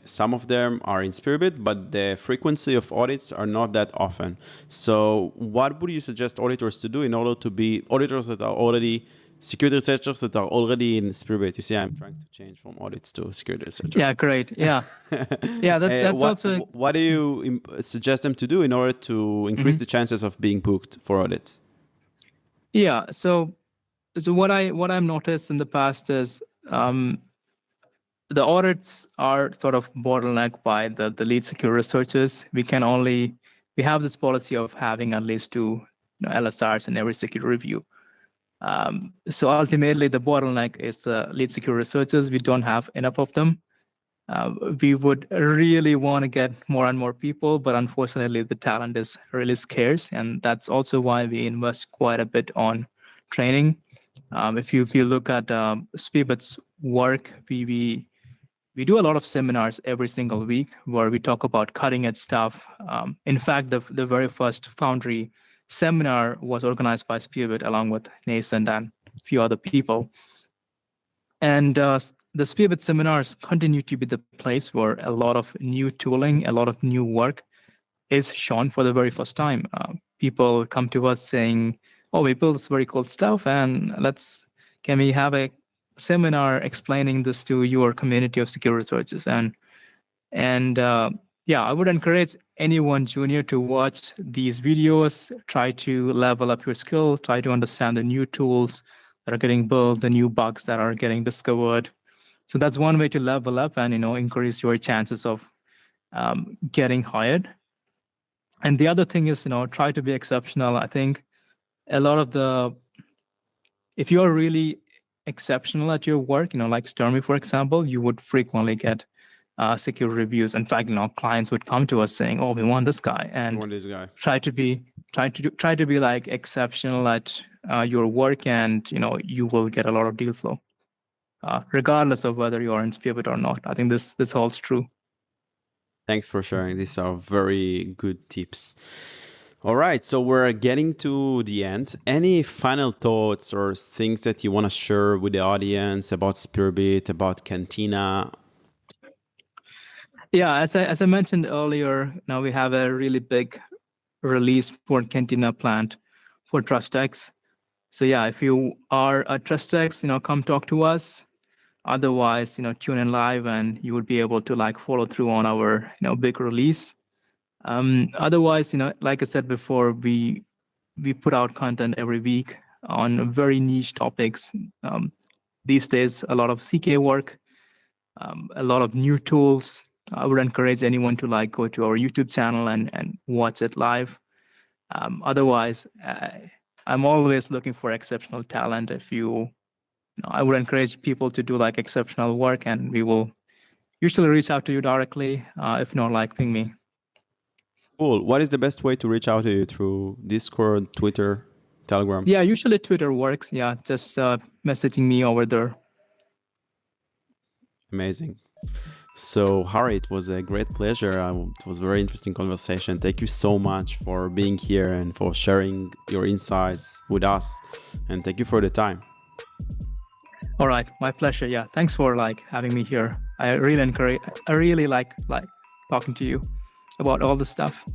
some of them are in Spearbit, but the frequency of audits are not that often. So what would you suggest auditors to do in order to be auditors that are already security researchers that are already in Spearbit? You see, I'm trying to change from audits to security researchers. Yeah, great. Yeah. Yeah, that's also... What do you suggest them to do in order to increase the chances of being booked for audits? Yeah, so what I've noticed in the past is the audits are sort of bottlenecked by the lead security researchers. We have this policy of having at least two LSRs in every security review. So ultimately, the bottleneck is the lead security researchers. We don't have enough of them. We would really want to get more and more people, but unfortunately, the talent is really scarce, and that's also why we invest quite a bit on training. If you look at Spearbit's work, we do a lot of seminars every single week where we talk about cutting edge stuff. In fact, the very first Foundry seminar was organized by Spearbit along with Nathan and a few other people. And the Spearbit seminars continue to be the place where a lot of new tooling, a lot of new work is shown for the very first time. People come to us saying, "Oh, we built this very cool stuff, and can we have a seminar explaining this to your community of security researchers?" And I would encourage anyone junior to watch these videos, try to level up your skill, try to understand the new tools that are getting built, the new bugs that are getting discovered. So that's one way to level up and increase your chances of getting hired. And the other thing is try to be exceptional. I think a lot of if you're really exceptional at your work, like Stremi, for example, you would frequently get security reviews. In fact, clients would come to us saying, "Oh, we want this guy," and try to be like exceptional at your work, and you will get a lot of deal flow, regardless of whether you are in Spearbit or not. I think this holds true. Thanks for sharing. These are very good tips. All right, so we're getting to the end. Any final thoughts or things that you want to share with the audience about Spearbit, about Cantina? Yeah, as I mentioned earlier, now we have a really big release for Cantina planned for TrustX. So yeah, if you are a TrustX, come talk to us. Otherwise, tune in live and you would be able to follow through on our big release. Otherwise, like I said before, we put out content every week on very niche topics. These days, a lot of CK work, a lot of new tools. I would encourage anyone to go to our YouTube channel and watch it live. Otherwise, I'm always looking for exceptional talent. I would encourage people to do exceptional work, and we will usually reach out to you directly. If not, like ping me. Cool. What is the best way to reach out to you? Through Discord, Twitter, Telegram? Yeah, usually Twitter works. Yeah, just messaging me over there. Amazing. So, Harry, it was a great pleasure. It was a very interesting conversation. Thank you so much for being here and for sharing your insights with us. And thank you for the time. All right, my pleasure. Yeah, thanks for like having me here. I really like talking to you about all this stuff.